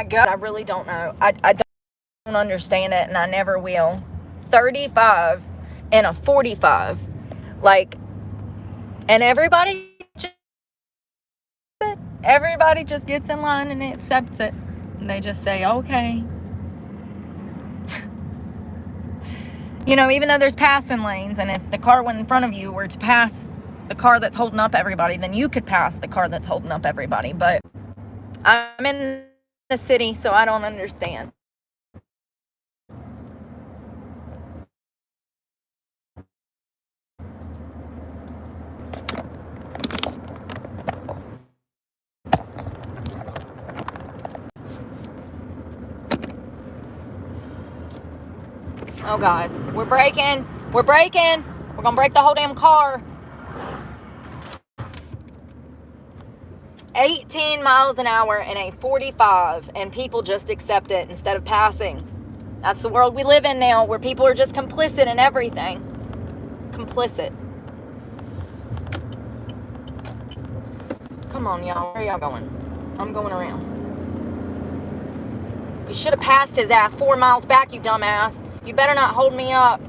God, I really don't know. I don't understand it, and I never will. 35 and a 45. Like, and everybody just gets in line and accepts it. And they just say, okay. Even though there's passing lanes, and if the car went in front of you were to pass the car that's holding up everybody, then you could pass the car that's holding up everybody. But I'm in the city, so I don't understand. Oh God, we're braking. We're gonna break the whole damn car. 18 miles an hour in a 45, and people just accept it instead of passing. That's the world we live in now, where people are just complicit in everything. Complicit. Come on, y'all. Where are y'all going? I'm going around. You should have passed his ass 4 miles back, you dumbass. You better not hold me up.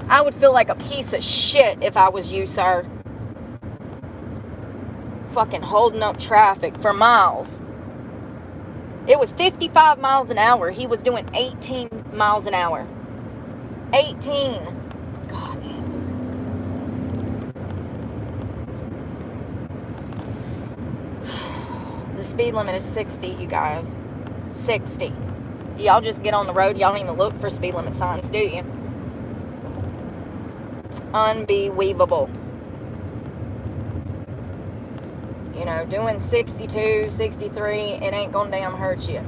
I would feel like a piece of shit if I was you, sir. Fucking holding up traffic for miles. It was 55 miles an hour. He was doing 18 miles an hour. 18. God damn. The speed limit is 60, you guys. 60. Y'all just get on the road. Y'all don't even look for speed limit signs, do you? Unbelievable. Doing 62, 63, it ain't gonna damn hurt you.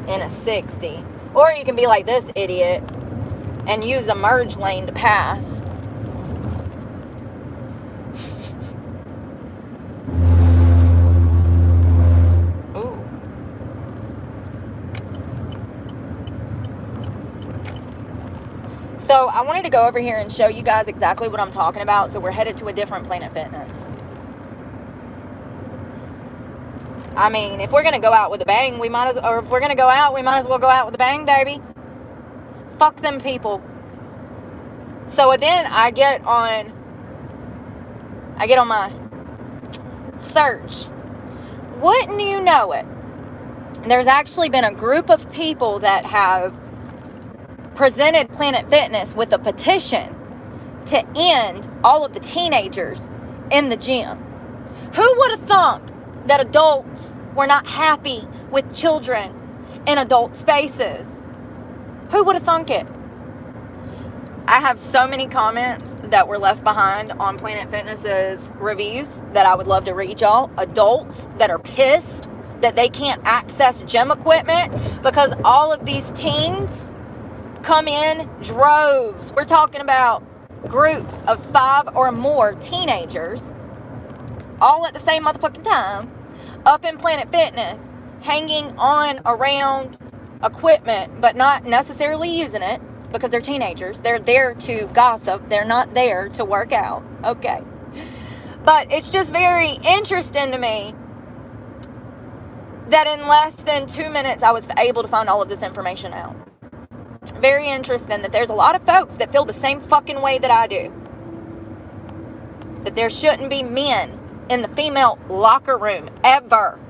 In a 60. Or you can be like this idiot and use a merge lane to pass. So I wanted to go over here and show you guys exactly what I'm talking about. So we're headed to a different Planet Fitness. I mean, if we're going to go out with a bang, if we're going to go out, we might as well go out with a bang, baby. Fuck them people. So then I get on my search. Wouldn't you know it? There's actually been a group of people that have presented Planet Fitness with a petition to end all of the teenagers in the gym. Who would have thought that adults were not happy with children in adult spaces? Who would have thunk it? I have so many comments that were left behind on Planet Fitness's reviews that I would love to read y'all. Adults that are pissed that they can't access gym equipment because all of these teens come in droves. We're talking about groups of 5 or more teenagers all at the same motherfucking time up in Planet Fitness, hanging on around equipment but not necessarily using it because they're teenagers. They're there to gossip. They're not there to work out. Okay. But it's just very interesting to me that in less than 2 minutes I was able to find all of this information out. Very interesting that there's a lot of folks that feel the same fucking way that I do. That there shouldn't be men in the female locker room ever.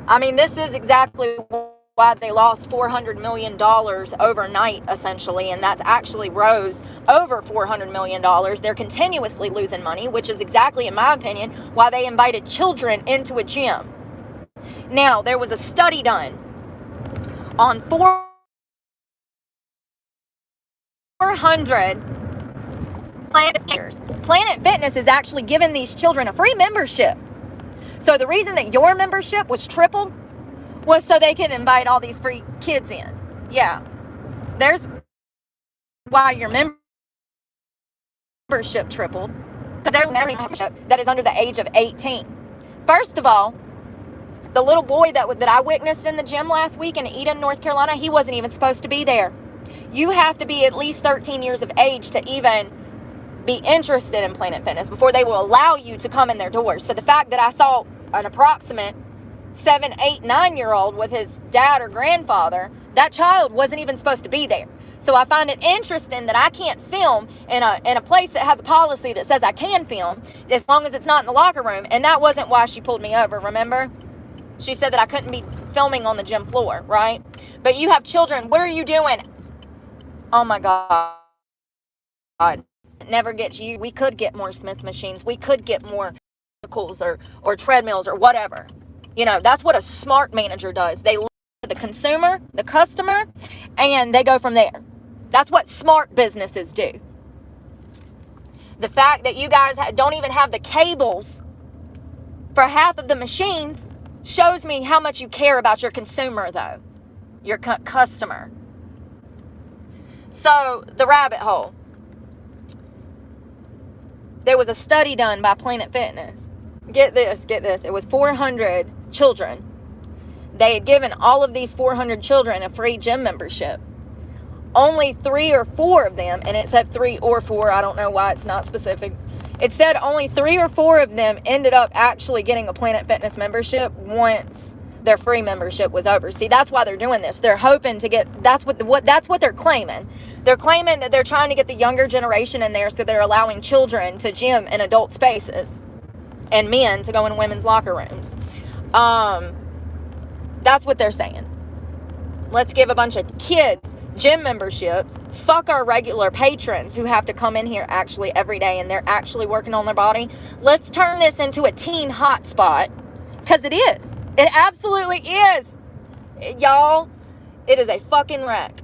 I mean, this is exactly why they lost $400 million overnight, essentially, and that's actually rose over $400 million. They're continuously losing money, which is exactly, in my opinion, why they invited children into a gym. Now, there was a study done on 400 Planet Fitness is actually giving these children a free membership. So the reason that your membership was tripled was so they could invite all these free kids in. Yeah. There's why your membership tripled. Because there's every membership that is under the age of 18. First of all, the little boy that I witnessed in the gym last week in Eden, North Carolina, he wasn't even supposed to be there. You have to be at least 13 years of age to even be interested in Planet Fitness, before they will allow you to come in their doors. So the fact that I saw an approximate 7, 8, 9-year-old with his dad or grandfather, that child wasn't even supposed to be there. So I find it interesting that I can't film in a place that has a policy that says I can film as long as it's not in the locker room. And that wasn't why she pulled me over, remember? She said that I couldn't be filming on the gym floor, right? But you have children. What are you doing? Oh my God. Never get you. We could get more Smith machines. We could get more vehicles or treadmills or whatever. You know, that's what a smart manager does. They look at the consumer, the customer, and they go from there. That's what smart businesses do. The fact that you guys don't even have the cables for half of the machines shows me how much you care about your consumer, though. Your customer. So, the rabbit hole. There was a study done by Planet Fitness. Get this. It was 400 children. They had given all of these 400 children a free gym membership. Only 3 or 4 of them, and it said 3 or 4, I don't know why it's not specific. It said only 3 or 4 of them ended up actually getting a Planet Fitness membership once their free membership was over. See, that's why they're doing this. They're hoping to get, that's what they're claiming. They're claiming that they're trying to get the younger generation in there, so they're allowing children to gym in adult spaces and men to go in women's locker rooms. That's what they're saying. Let's give a bunch of kids gym memberships. Fuck our regular patrons who have to come in here actually every day and they're actually working on their body. Let's turn this into a teen hotspot, because it is. It absolutely is. Y'all, it is a fucking wreck.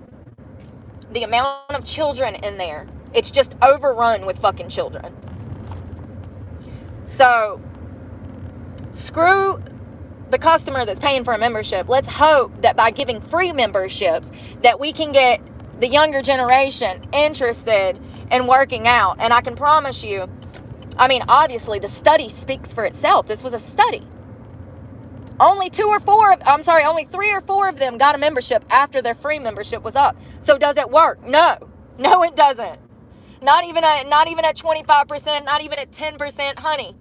The amount of children in there, it's just overrun with fucking children. So, screw the customer that's paying for a membership. Let's hope that by giving free memberships that we can get the younger generation interested in working out. And I can promise you, I mean, obviously the study speaks for itself. This was a study. Only 3 or 4 of them got a membership after their free membership was up. So does it work? No, it doesn't. Not even at 25%, not even at 10%, honey.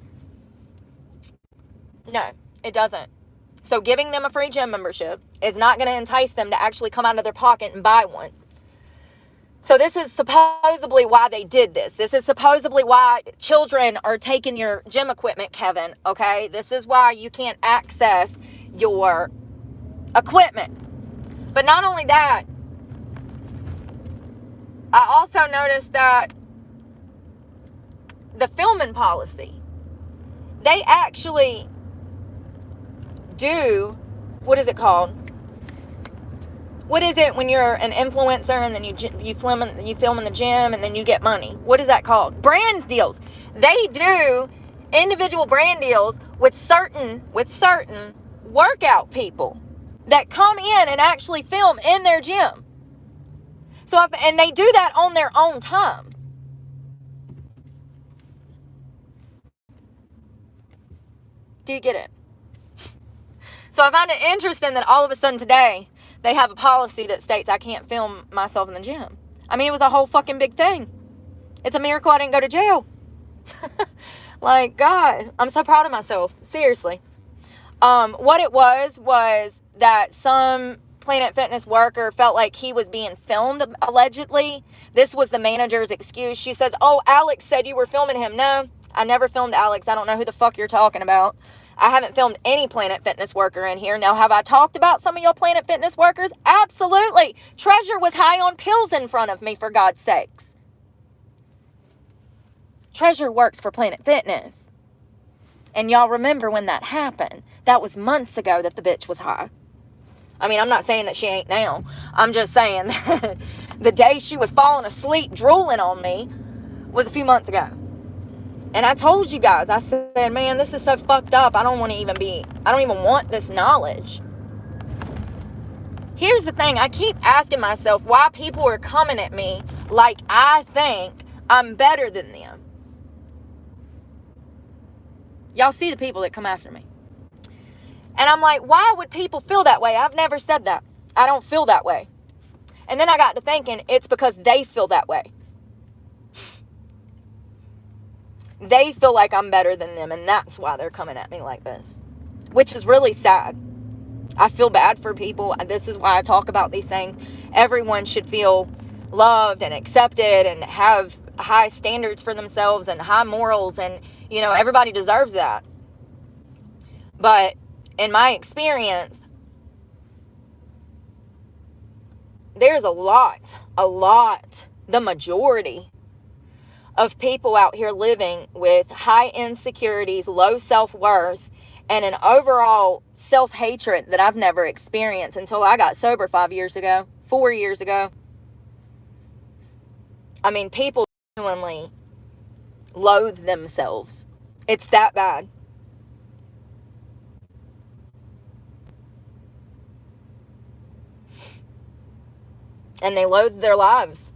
No, it doesn't. So giving them a free gym membership is not going to entice them to actually come out of their pocket and buy one. So this is supposedly why they did this. This is supposedly why children are taking your gym equipment, Kevin, okay? This is why you can't access your equipment. But not only that, I also noticed that the filming policy, they actually do, what is it called? What is it when you're an influencer and then you film in the gym and then you get money? What is that called? Brands deals. They do individual brand deals with certain workout people that come in and actually film in their gym. And they do that on their own time. Do you get it? So I find it interesting that all of a sudden today, they have a policy that states I can't film myself in the gym. I mean, it was a whole fucking big thing. It's a miracle I didn't go to jail. Like, God, I'm so proud of myself. Seriously. What it was that some Planet Fitness worker felt like he was being filmed, allegedly. This was the manager's excuse. She says, oh, Alex said you were filming him. No, I never filmed Alex. I don't know who the fuck you're talking about. I haven't filmed any Planet Fitness worker in here. Now, have I talked about some of your Planet Fitness workers? Absolutely. Treasure was high on pills in front of me, for God's sakes. Treasure works for Planet Fitness. And y'all remember when that happened. That was months ago that the bitch was high. I mean, I'm not saying that she ain't now. I'm just saying that the day she was falling asleep drooling on me was a few months ago. And I told you guys, I said, man, this is so fucked up. I don't even want this knowledge. Here's the thing. I keep asking myself why people are coming at me like I think I'm better than them. Y'all see the people that come after me. And I'm like, why would people feel that way? I've never said that. I don't feel that way. And then I got to thinking, it's because they feel that way. they feel like I'm better than them, and that's why they're coming at me like this, which is really sad. I feel bad for people. This is why I talk about these things. Everyone should feel loved and accepted and have high standards for themselves and high morals, and everybody deserves that. But in my experience, there's a lot, the majority of people out here living with high insecurities, low self-worth, and an overall self-hatred that I've never experienced until I got sober 4 years ago. I mean, people genuinely loathe themselves. It's that bad. And they loathe their lives.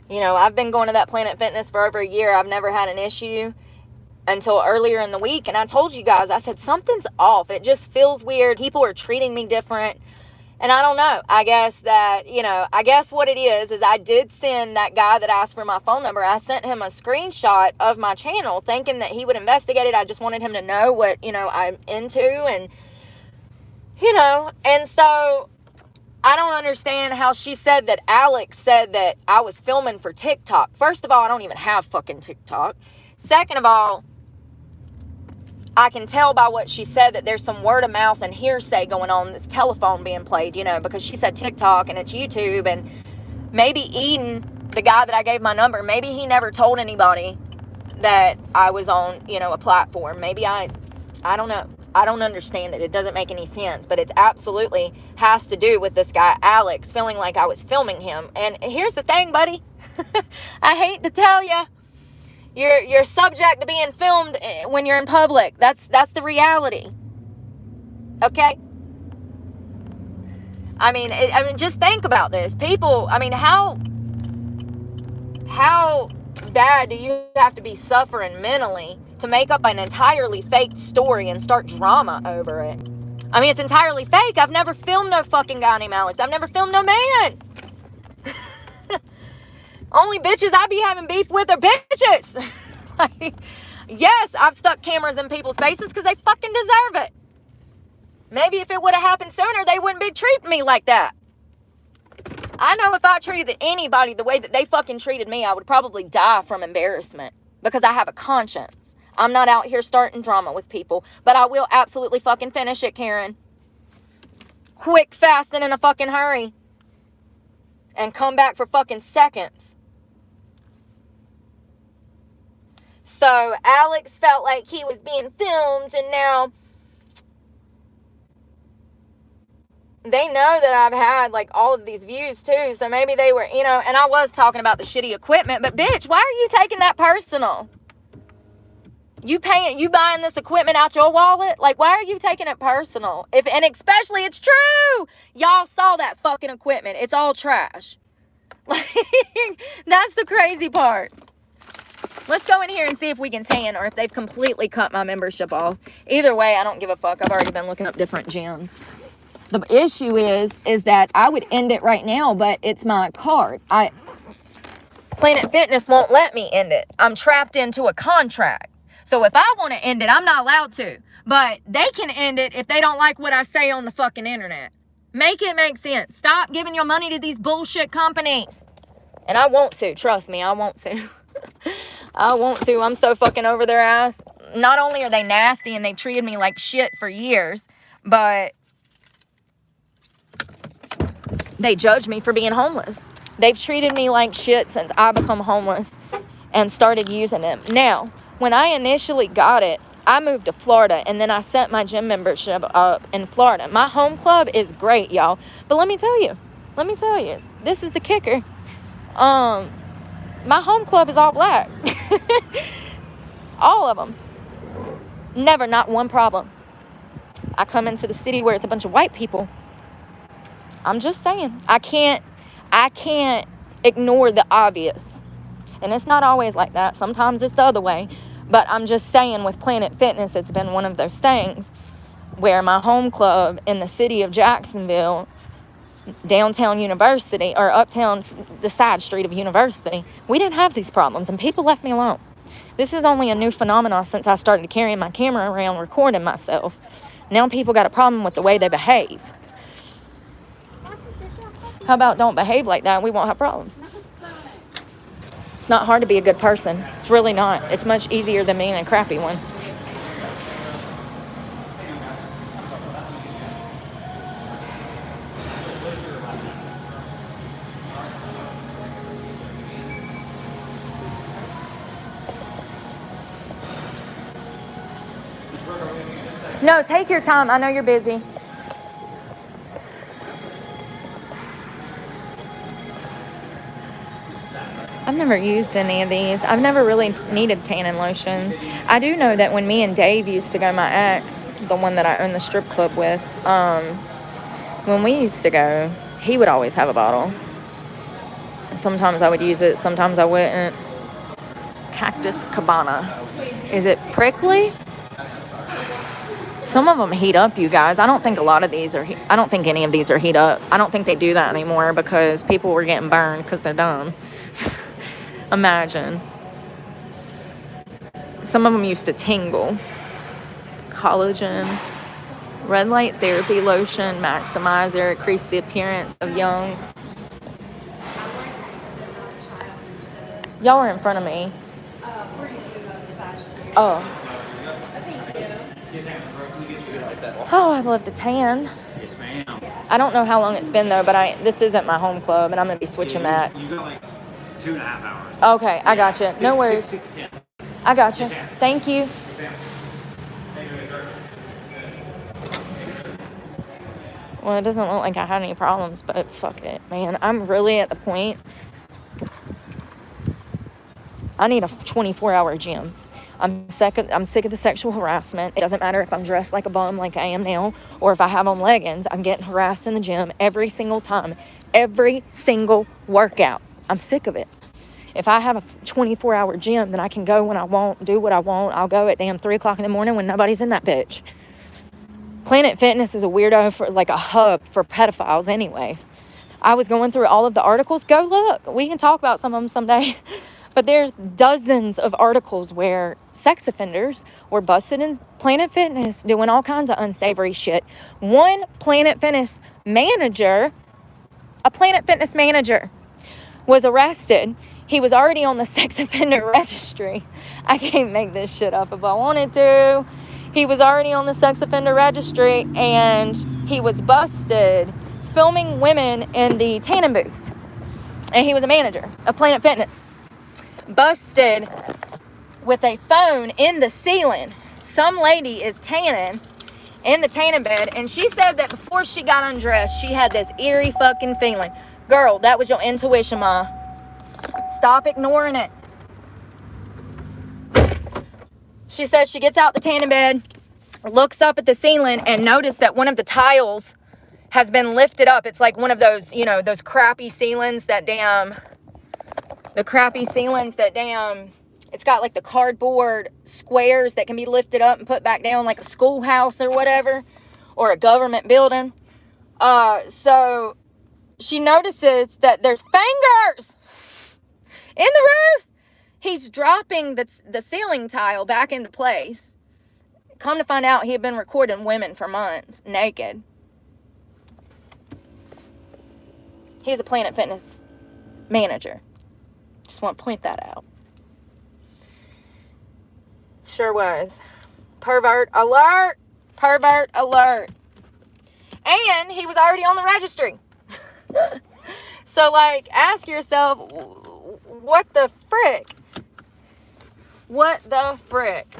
I've been going to that Planet Fitness for over a year. I've never had an issue until earlier in the week. And I told you guys, I said, something's off. It just feels weird. People are treating me different. And I don't know. I guess that, I guess what it is I did send that guy that asked for my phone number. I sent him a screenshot of my channel thinking that he would investigate it. I just wanted him to know what, I'm into. And, and so I don't understand how she said that Alex said that I was filming for TikTok. First of all, I don't even have fucking TikTok. Second of all, I can tell by what she said that there's some word of mouth and hearsay going on, this telephone being played, because she said TikTok and it's YouTube. And maybe Eden, the guy that I gave my number, maybe he never told anybody that I was on, a platform. Maybe I don't know. I don't understand it. It doesn't make any sense. But it absolutely has to do with this guy, Alex, feeling like I was filming him. And here's the thing, buddy. I hate to tell you. You're subject to being filmed when you're in public. That's the reality. Okay? I mean, just think about this. People, how bad do you have to be suffering mentally to make up an entirely fake story and start drama over it? It's entirely fake. I've never filmed no fucking guy named Alex. I've never filmed no man. Only bitches I be having beef with are bitches. Yes, I've stuck cameras in people's faces because they fucking deserve it. Maybe if it would have happened sooner, they wouldn't be treating me like that. I know if I treated anybody the way that they fucking treated me, I would probably die from embarrassment because I have a conscience. I'm not out here starting drama with people, but I will absolutely fucking finish it, Karen. Quick, fast, and in a fucking hurry. And come back for fucking seconds. So Alex felt like he was being filmed, and now they know that I've had like all of these views too. So maybe they were, and I was talking about the shitty equipment, but bitch, why are you taking that personal? You buying this equipment out your wallet? Like, why are you taking it personal? And especially, it's true. Y'all saw that fucking equipment. It's all trash. Like, that's the crazy part. Let's go in here and see if we can tan or if they've completely cut my membership off. Either way, I don't give a fuck. I've already been looking up different gyms. The issue is that I would end it right now, but it's my card. Planet Fitness won't let me end it. I'm trapped into a contract. So if I want to end it, I'm not allowed to. But they can end it if they don't like what I say on the fucking internet. Make it make sense. Stop giving your money to these bullshit companies. And I want to. Trust me, I want to. I want to. I'm so fucking over their ass. Not only are they nasty and they've treated me like shit for years, but they judge me for being homeless. They've treated me like shit since I become homeless and started using them. Now, when I initially got it, I moved to Florida, and then I set my gym membership up in Florida. My home club is great, y'all. But let me tell you, this is the kicker. My home club is all black. All of them. Never, not one problem. I come into the city where it's a bunch of white people. I'm just saying, I can't ignore the obvious. And it's not always like that. Sometimes it's the other way. But I'm just saying, with Planet Fitness, it's been one of those things where my home club in the city of Jacksonville downtown University or uptown, the side street of University, we didn't have these problems, and people left me alone. This is only a new phenomenon since I started carrying my camera around recording myself. Now people got a problem with the way they behave. How about don't behave like that? We won't have problems. It's not hard to be a good person. It's really not. It's much easier than being a crappy one. No, take your time. I know you're busy. I've never used any of these. I've never really needed tanning lotions. I do know that when me and Dave used to go, my ex, the one that I owned the strip club with, when we used to go, he would always have a bottle. Sometimes I would use it, sometimes I wouldn't. Cactus Cabana. Is it prickly? Some of them heat up, you guys. I don't think a lot of these are, I don't think any of these are heat up. I don't think they do that anymore because people were getting burned because they're dumb. Imagine. Some of them used to tingle. Collagen. Red light therapy lotion, maximizer, increase the appearance of young. Y'all are in front of me. Oh. Oh, I'd love to tan. Yes, ma'am. I don't know how long it's been though, but this isn't my home club, and I'm gonna be switching that. You got like 2.5 hours. Okay, I gotcha. No worries. 6:10. I gotcha. Thank you. Well, it doesn't look like I had any problems, but fuck it, man. I'm really at the point. I need a 24-hour gym. I'm sick of the sexual harassment. It doesn't matter if I'm dressed like a bum like I am now or if I have on leggings. I'm getting harassed in the gym every single time. Every single workout. I'm sick of it. If I have a 24-hour gym, then I can go when I want, do what I want. I'll go at damn 3 o'clock in the morning when nobody's in that bitch. Planet Fitness is a weirdo for like a hub for pedophiles anyways. I was going through all of the articles. Go look. We can talk about some of them someday. But there's dozens of articles where sex offenders were busted in Planet Fitness doing all kinds of unsavory shit. One Planet Fitness manager, a Planet Fitness manager, was arrested. He was already on the sex offender registry. I can't make this shit up if I wanted to. He was already on the sex offender registry, and he was busted filming women in the tanning booths. And he was a manager of Planet Fitness. Busted with a phone in the ceiling. Some lady is tanning in the tanning bed, and she said that before she got undressed, she had this eerie fucking feeling. Girl, that was your intuition, Ma. Stop ignoring it. She says she gets out the tanning bed, looks up at the ceiling, and noticed that one of the tiles has been lifted up. It's like one of those, you know, those crappy ceilings that damn... it's got like the cardboard squares that can be lifted up and put back down like a schoolhouse or whatever, or a government building. So she notices that there's fingers in the roof. He's dropping the ceiling tile back into place. Come to find out, he had been recording women for months, naked. He's a Planet Fitness manager. Just want to point that out. Sure was. Pervert alert. Pervert alert. And he was already on the registry. So, like, ask yourself, what the frick? What the frick?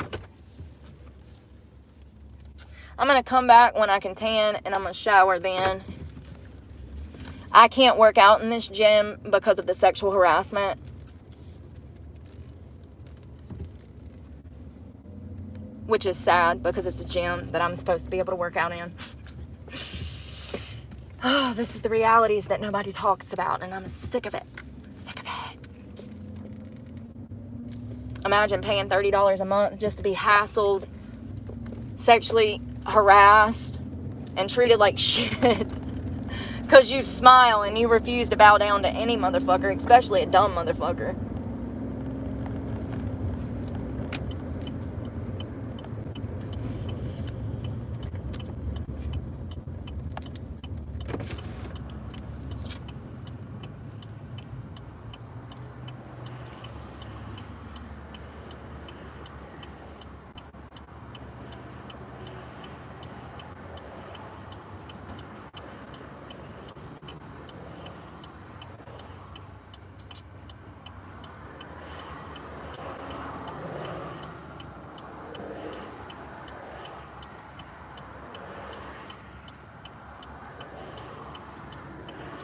I'm going to come back when I can tan, and I'm going to shower then. I can't work out in this gym because of the sexual harassment. Which is sad because it's a gym that I'm supposed to be able to work out in. Oh, this is the realities that nobody talks about, and I'm sick of it. Sick of it. Imagine paying $30 a month just to be hassled, sexually harassed, and treated like shit. Because you smile and you refuse to bow down to any motherfucker, especially a dumb motherfucker.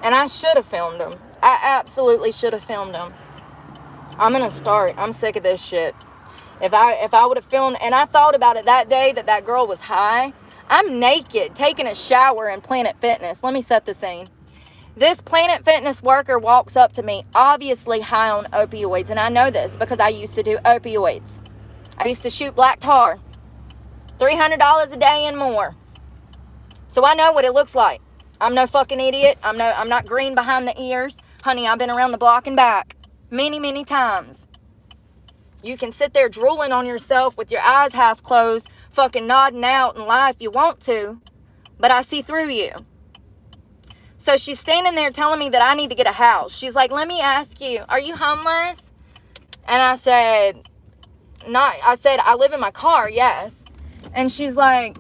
And I should have filmed him. I absolutely should have filmed him. I'm gonna start. I'm sick of this shit. If I would have filmed, and I thought about it that day that girl was high. I'm naked, taking a shower in Planet Fitness. Let me set the scene. This Planet Fitness worker walks up to me, obviously high on opioids. And I know this because I used to do opioids. I used to shoot black tar. $300 a day and more. So I know what it looks like. I'm no fucking idiot. I'm not green behind the ears. Honey, I've been around the block and back many, many times. You can sit there drooling on yourself with your eyes half closed, fucking nodding out and lie if you want to, but I see through you. So she's standing there telling me that I need to get a house. She's like, let me ask you, are you homeless? And I said, I live in my car, yes. And she's like,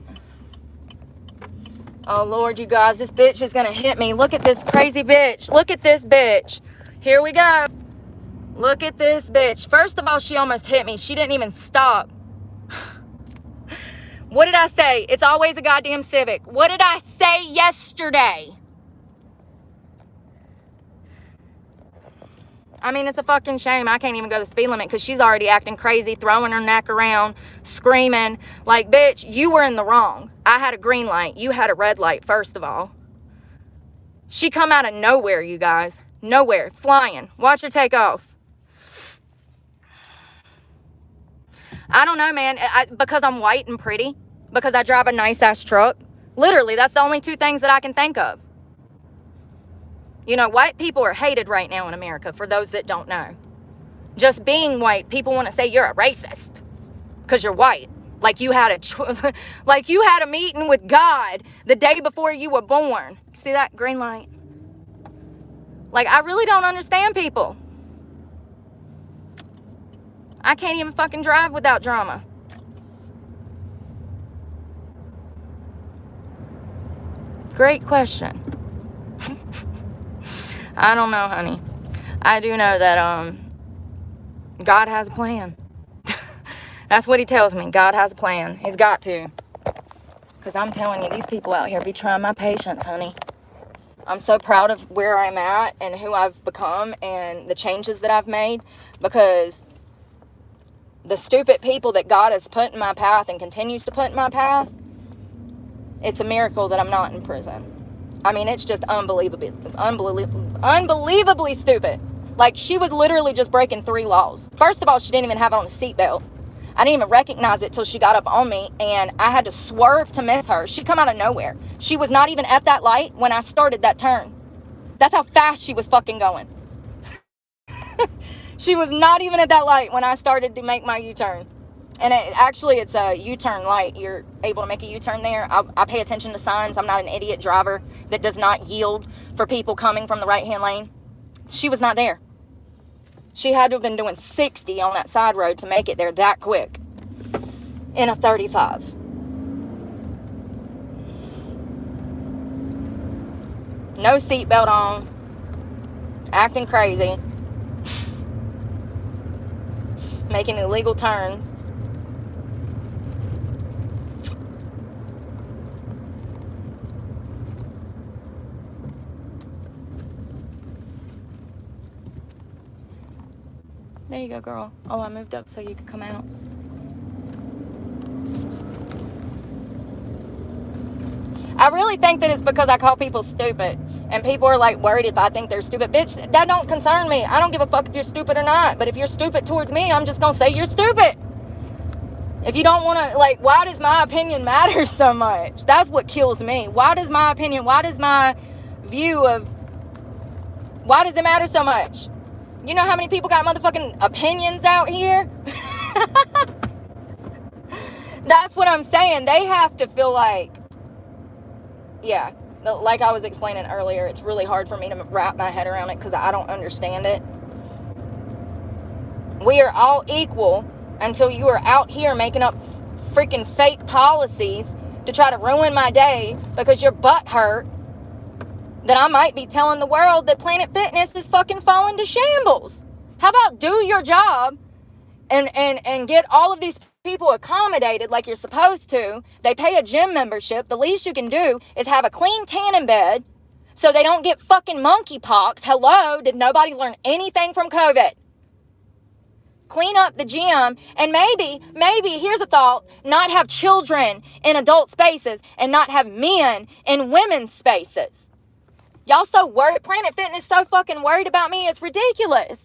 oh, Lord, you guys, this bitch is going to hit me. Look at this crazy bitch. Look at this bitch. Here we go. Look at this bitch. First of all, she almost hit me. She didn't even stop. What did I say? It's always a goddamn Civic. What did I say yesterday? I mean, it's a fucking shame. I can't even go the speed limit because she's already acting crazy, throwing her neck around, screaming. Like, bitch, you were in the wrong. I had a green light. You had a red light, first of all. She come out of nowhere, you guys. Nowhere. Flying. Watch her take off. I don't know, man. Because I'm white and pretty. Because I drive a nice-ass truck. Literally, that's the only two things that I can think of. You know, white people are hated right now in America, for those that don't know. Just being white, people want to say you're a racist because you're white. Like you had a meeting with God the day before you were born. See that green light? Like, I really don't understand people. I can't even fucking drive without drama. Great question. I don't know, honey. I do know that God has a plan. That's what he tells me. God has a plan. He's got to. Because I'm telling you, these people out here be trying my patience, honey. I'm so proud of where I'm at and who I've become and the changes that I've made. Because the stupid people that God has put in my path and continues to put in my path, it's a miracle that I'm not in prison. I mean, it's just unbelievably stupid. Like, she was literally just breaking 3 laws. First of all, she didn't even have on a seatbelt. I didn't even recognize it till she got up on me, and I had to swerve to miss her. She come out of nowhere. She was not even at that light when I started that turn. That's how fast she was fucking going. She was not even at that light when I started to make my U-turn. And it's a U-turn light. You're able to make a U-turn there. I pay attention to signs. I'm not an idiot driver that does not yield for people coming from the right-hand lane. She was not there. She had to have been doing 60 on that side road to make it there that quick in a 35. No seatbelt on. Acting crazy. Making illegal turns. There you go, girl. Oh, I moved up so you could come out. I really think that it's because I call people stupid. And people are like worried if I think they're stupid. Bitch, that don't concern me. I don't give a fuck if you're stupid or not. But if you're stupid towards me, I'm just going to say you're stupid. If you don't want to, like, why does my opinion matter so much? That's what kills me. Why does my opinion, why does my view of why does it matter so much? You know how many people got motherfucking opinions out here? That's what I'm saying. They have to feel like, yeah, like I was explaining earlier, it's really hard for me to wrap my head around it because I don't understand it. We are all equal until you are out here making up freaking fake policies to try to ruin my day because your butt hurt that I might be telling the world that Planet Fitness is fucking falling to shambles. How about do your job and get all of these people accommodated like you're supposed to? They pay a gym membership. The least you can do is have a clean tanning bed so they don't get fucking monkeypox. Hello, did nobody learn anything from COVID? Clean up the gym, and maybe, here's a thought, not have children in adult spaces and not have men in women's spaces. Y'all so worried, Planet Fitness so fucking worried about me, it's ridiculous.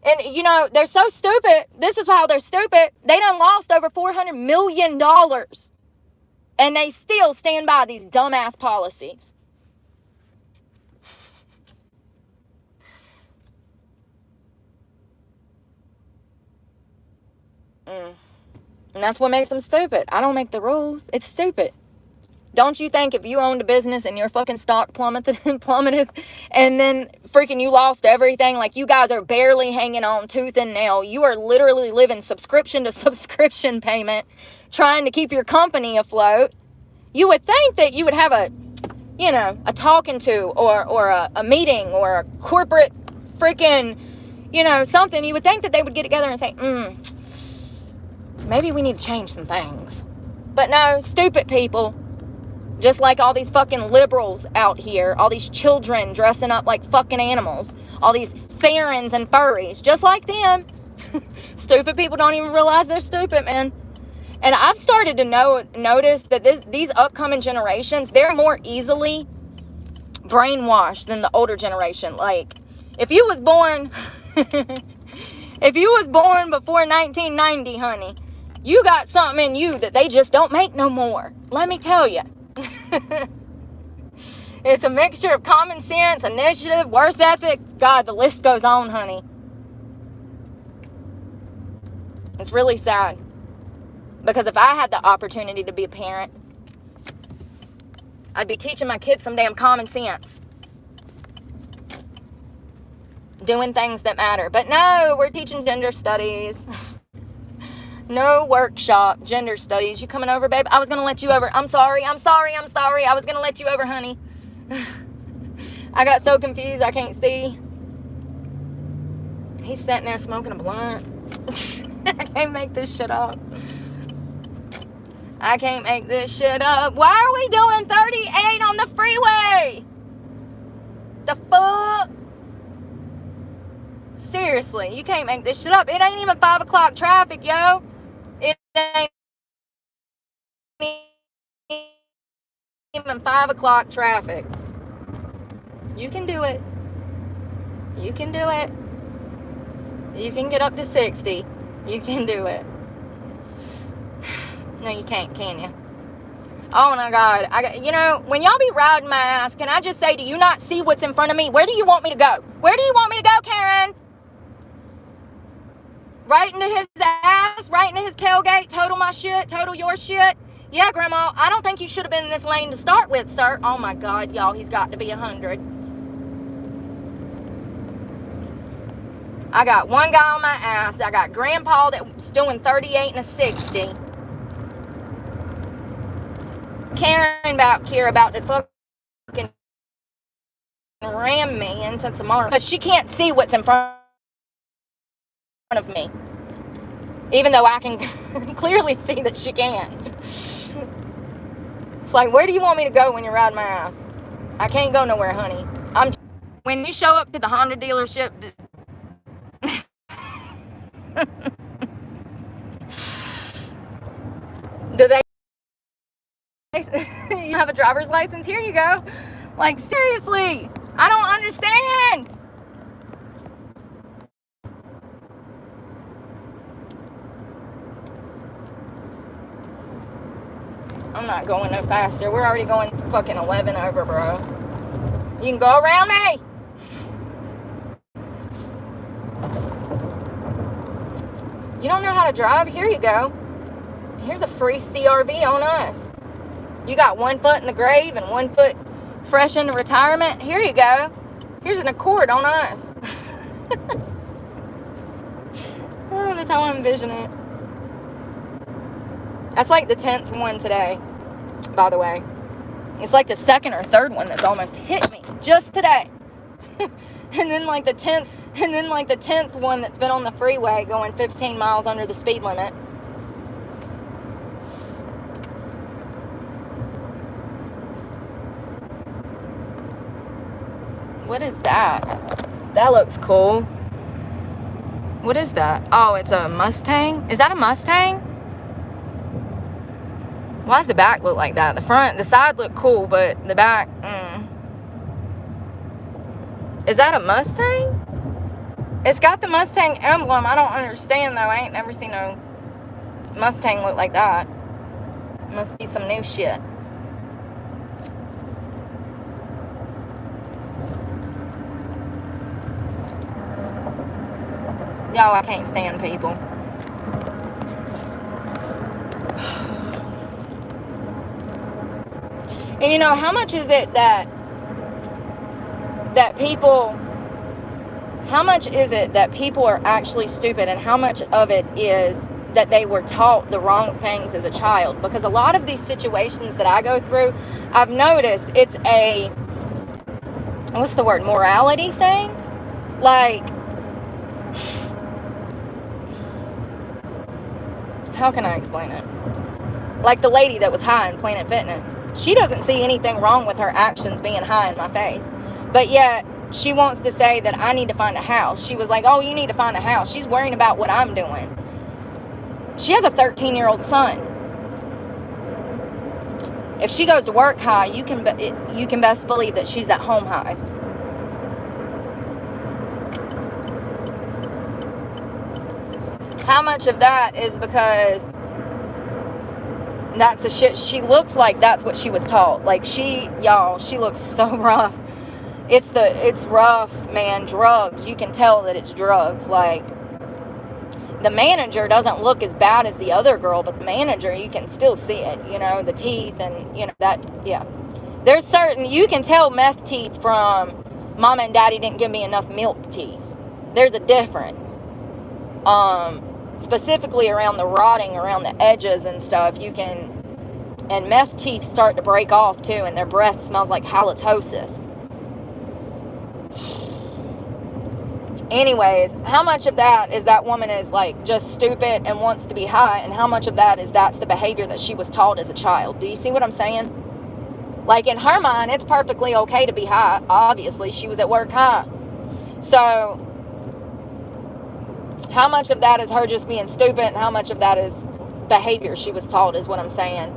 And, you know, they're so stupid. This is how they're stupid. They done lost over $400 million. And they still stand by these dumbass policies. And that's what makes them stupid. I don't make the rules. It's stupid. Don't you think if you owned a business and your fucking stock plummeted and then freaking you lost everything, like you guys are barely hanging on tooth and nail, you are literally living subscription to subscription payment trying to keep your company afloat, you would think that you would have a talking to or a meeting or a corporate freaking, something. You would think that they would get together and say, maybe we need to change some things. But no, stupid people. Just like all these fucking liberals out here, all these children dressing up like fucking animals, all these Therans and furries, just like them. Stupid people don't even realize they're stupid, man. And I've started to notice that these upcoming generations, they're more easily brainwashed than the older generation. Like, if you was born before 1990, honey, you got something in you that they just don't make no more. Let me tell you. It's a mixture of common sense, initiative, work ethic. God, the list goes on, honey. It's really sad. Because if I had the opportunity to be a parent, I'd be teaching my kids some damn common sense. Doing things that matter. But no, we're teaching gender studies. No workshop, gender studies. You coming over, babe? I was going to let you over. I'm sorry. I was going to let you over, honey. I got so confused I can't see. He's sitting there smoking a blunt. I can't make this shit up. Why are we doing 38 on the freeway? The fuck? Seriously, you can't make this shit up. It ain't even 5 o'clock traffic, yo. It ain't even 5 o'clock traffic. You can do it. You can do it. You can get up to 60. You can do it. No, you can't, can you? Oh my God. When y'all be riding my ass, can I just say, do you not see what's in front of me? Where do you want me to go? Where do you want me to go, Karen? Right into his ass, right into his tailgate, total my shit, total your shit. Yeah, Grandma, I don't think you should have been in this lane to start with, sir. Oh my God, y'all, he's got to be 100. I got one guy on my ass. I got Grandpa that's doing 38 and a 60. Karen back here about to fucking ram me into tomorrow. But she can't see what's in front of me. Even though I can clearly see that she can. It's like, where do you want me to go when you ride my ass? I can't go nowhere, honey. When you show up to the Honda dealership... do they... You have a driver's license? Here you go. Like, seriously, I don't understand. I'm not going no faster. We're already going fucking 11 over, bro. You can go around me. You don't know how to drive? Here you go. Here's a free CRV on us. You got 1 foot in the grave and 1 foot fresh into retirement. Here you go. Here's an Accord on us. Oh, that's how I envision it. That's like the 10th one today, by the way. It's like the second or third one that's almost hit me just today. And then like the 10th one that's been on the freeway going 15 miles under the speed limit. What is that? That looks cool. What is that? Oh, it's a Mustang? Is that a Mustang? Why does the back look like that? The side look cool, but the back, Is that a Mustang? It's got the Mustang emblem. I don't understand, though. I ain't never seen no Mustang look like that. Must be some new shit. Y'all, I can't stand people. And you know, how much is it that people, how much is it that people are actually stupid, and how much of it is that they were taught the wrong things as a child? Because a lot of these situations that I go through, I've noticed it's a, what's the word, morality thing? Like, how can I explain it? Like the lady that was high in Planet Fitness. She doesn't see anything wrong with her actions being high in my face. But yet, she wants to say that I need to find a house. She was like, oh, you need to find a house. She's worrying about what I'm doing. She has a 13-year-old son. If she goes to work high, you can best believe that she's at home high. How much of that is because that's the shit she looks like? That's what she was taught. Like, she looks so rough. It's rough, man. Drugs. You can tell that it's drugs. Like, the manager doesn't look as bad as the other girl, but the manager, you can still see it, you know, the teeth and, you know, that, yeah. There's certain, you can tell meth teeth from mama and daddy didn't give me enough milk teeth. There's a difference. Specifically around the rotting, around the edges and stuff, you can, and meth teeth start to break off too, and their breath smells like halitosis. Anyways, how much of that is that woman is like just stupid and wants to be high, and how much of that is that's the behavior that she was taught as a child? Do you see what I'm saying? Like, in her mind, it's perfectly okay to be high. Obviously, she was at work high. So, how much of that is her just being stupid, and how much of that is behavior she was taught, is what I'm saying.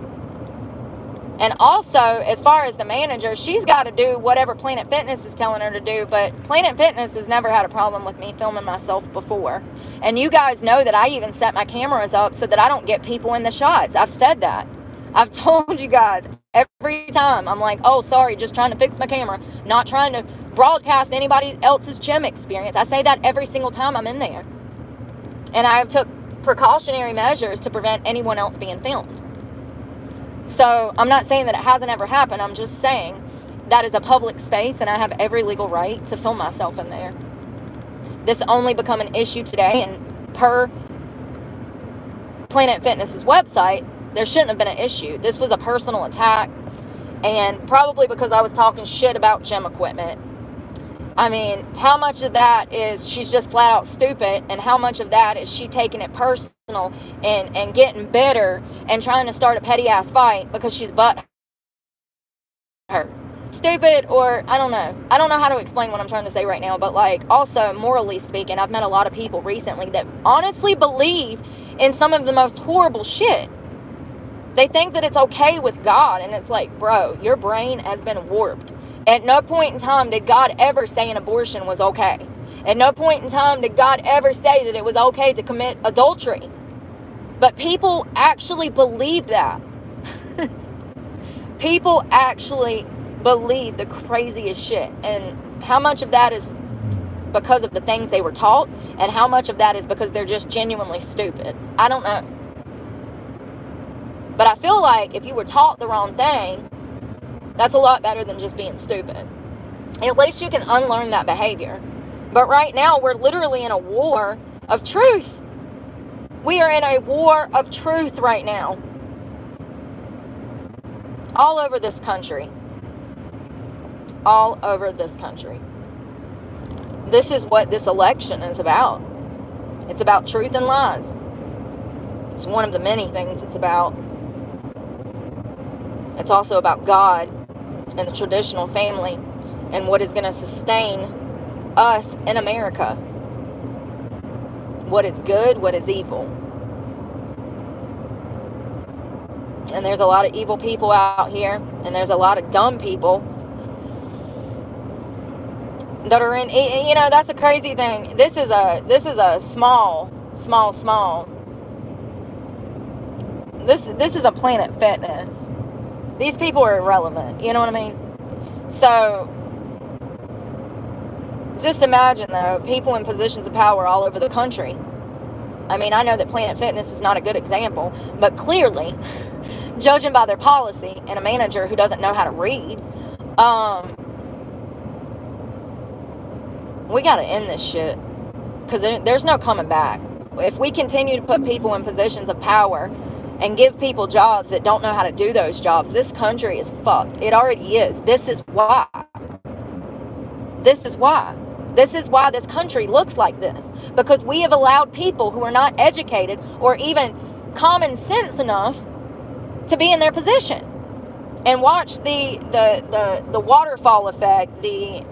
And also, as far as the manager, she's got to do whatever Planet Fitness is telling her to do, but Planet Fitness has never had a problem with me filming myself before. And you guys know that I even set my cameras up so that I don't get people in the shots. I've said that. I've told you guys every time. I'm like, oh, sorry, just trying to fix my camera. Not trying to broadcast anybody else's gym experience. I say that every single time I'm in there. And I took precautionary measures to prevent anyone else being filmed. So, I'm not saying that it hasn't ever happened. I'm just saying that is a public space, and I have every legal right to film myself in there. This only become an issue today, and per Planet Fitness's website, there shouldn't have been an issue. This was a personal attack, and probably because I was talking shit about gym equipment. I mean, how much of that is she's just flat out stupid, and how much of that is she taking it personal and getting bitter and trying to start a petty ass fight because she's butt hurt? Stupid, or I don't know. I don't know how to explain what I'm trying to say right now, but like, also morally speaking, I've met a lot of people recently that honestly believe in some of the most horrible shit. They think that it's okay with God, and it's like, bro, your brain has been warped. At no point in time did God ever say an abortion was okay. At no point in time did God ever say that it was okay to commit adultery. But people actually believe that. People actually believe the craziest shit. And how much of that is because of the things they were taught, and how much of that is because they're just genuinely stupid? I don't know. But I feel like if you were taught the wrong thing, that's a lot better than just being stupid. At least you can unlearn that behavior. But right now, we're literally in a war of truth. We are in a war of truth right now. All over this country. All over this country. This is what this election is about. It's about truth and lies. It's one of the many things it's about. It's also about God and the traditional family and what is going to sustain us in America. What is good, what is evil. And there's a lot of evil people out here, and there's a lot of dumb people that are in, you know, that's a crazy thing. This is a small. This is a Planet Fitness. These people are irrelevant, you know what I mean? So, just imagine, though, people in positions of power all over the country. I mean, I know that Planet Fitness is not a good example, but clearly, judging by their policy and a manager who doesn't know how to read, we got to end this shit. Because there's no coming back. If we continue to put people in positions of power and give people jobs that don't know how to do those jobs, this country is fucked. It already is. This is why. This is why. This is why this country looks like this. Because we have allowed people who are not educated or even common sense enough to be in their position. And watch the waterfall effect, the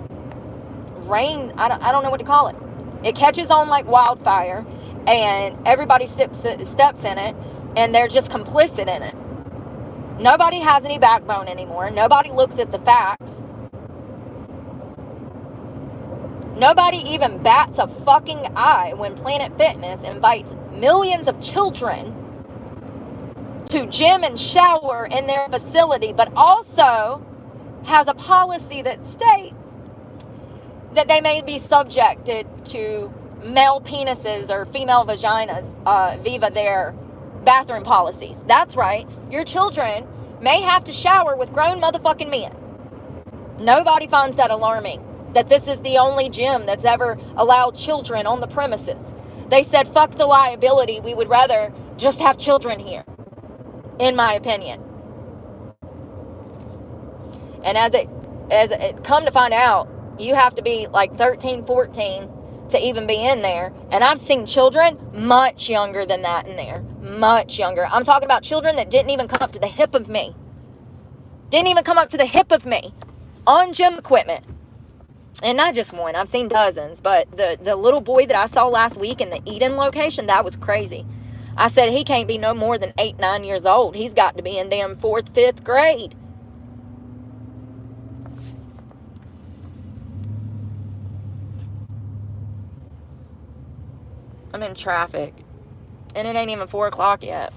rain, I don't know what to call it. It catches on like wildfire, and everybody steps in it, and they're just complicit in it. Nobody has any backbone anymore. Nobody looks at the facts. Nobody even bats a fucking eye when Planet Fitness invites millions of children to gym and shower in their facility, but also has a policy that states that they may be subjected to male penises or female vaginas via their bathroom policies. That's right. Your children may have to shower with grown motherfucking men. Nobody finds that alarming, that this is the only gym that's ever allowed children on the premises. They said, fuck the liability. We would rather just have children here, in my opinion. And as it come to find out, you have to be like 13, 14 to even be in there. And I've seen children much younger than that in there. Much younger. I'm talking about children that didn't even come up to the hip of me. Didn't even come up to the hip of me on gym equipment. And not just one. I've seen dozens. But the little boy that I saw last week in the Eden location, that was crazy. I said, he can't be no more than 8, 9 years old. He's got to be in damn 4th, 5th grade. I'm in traffic. And it ain't even 4 o'clock yet.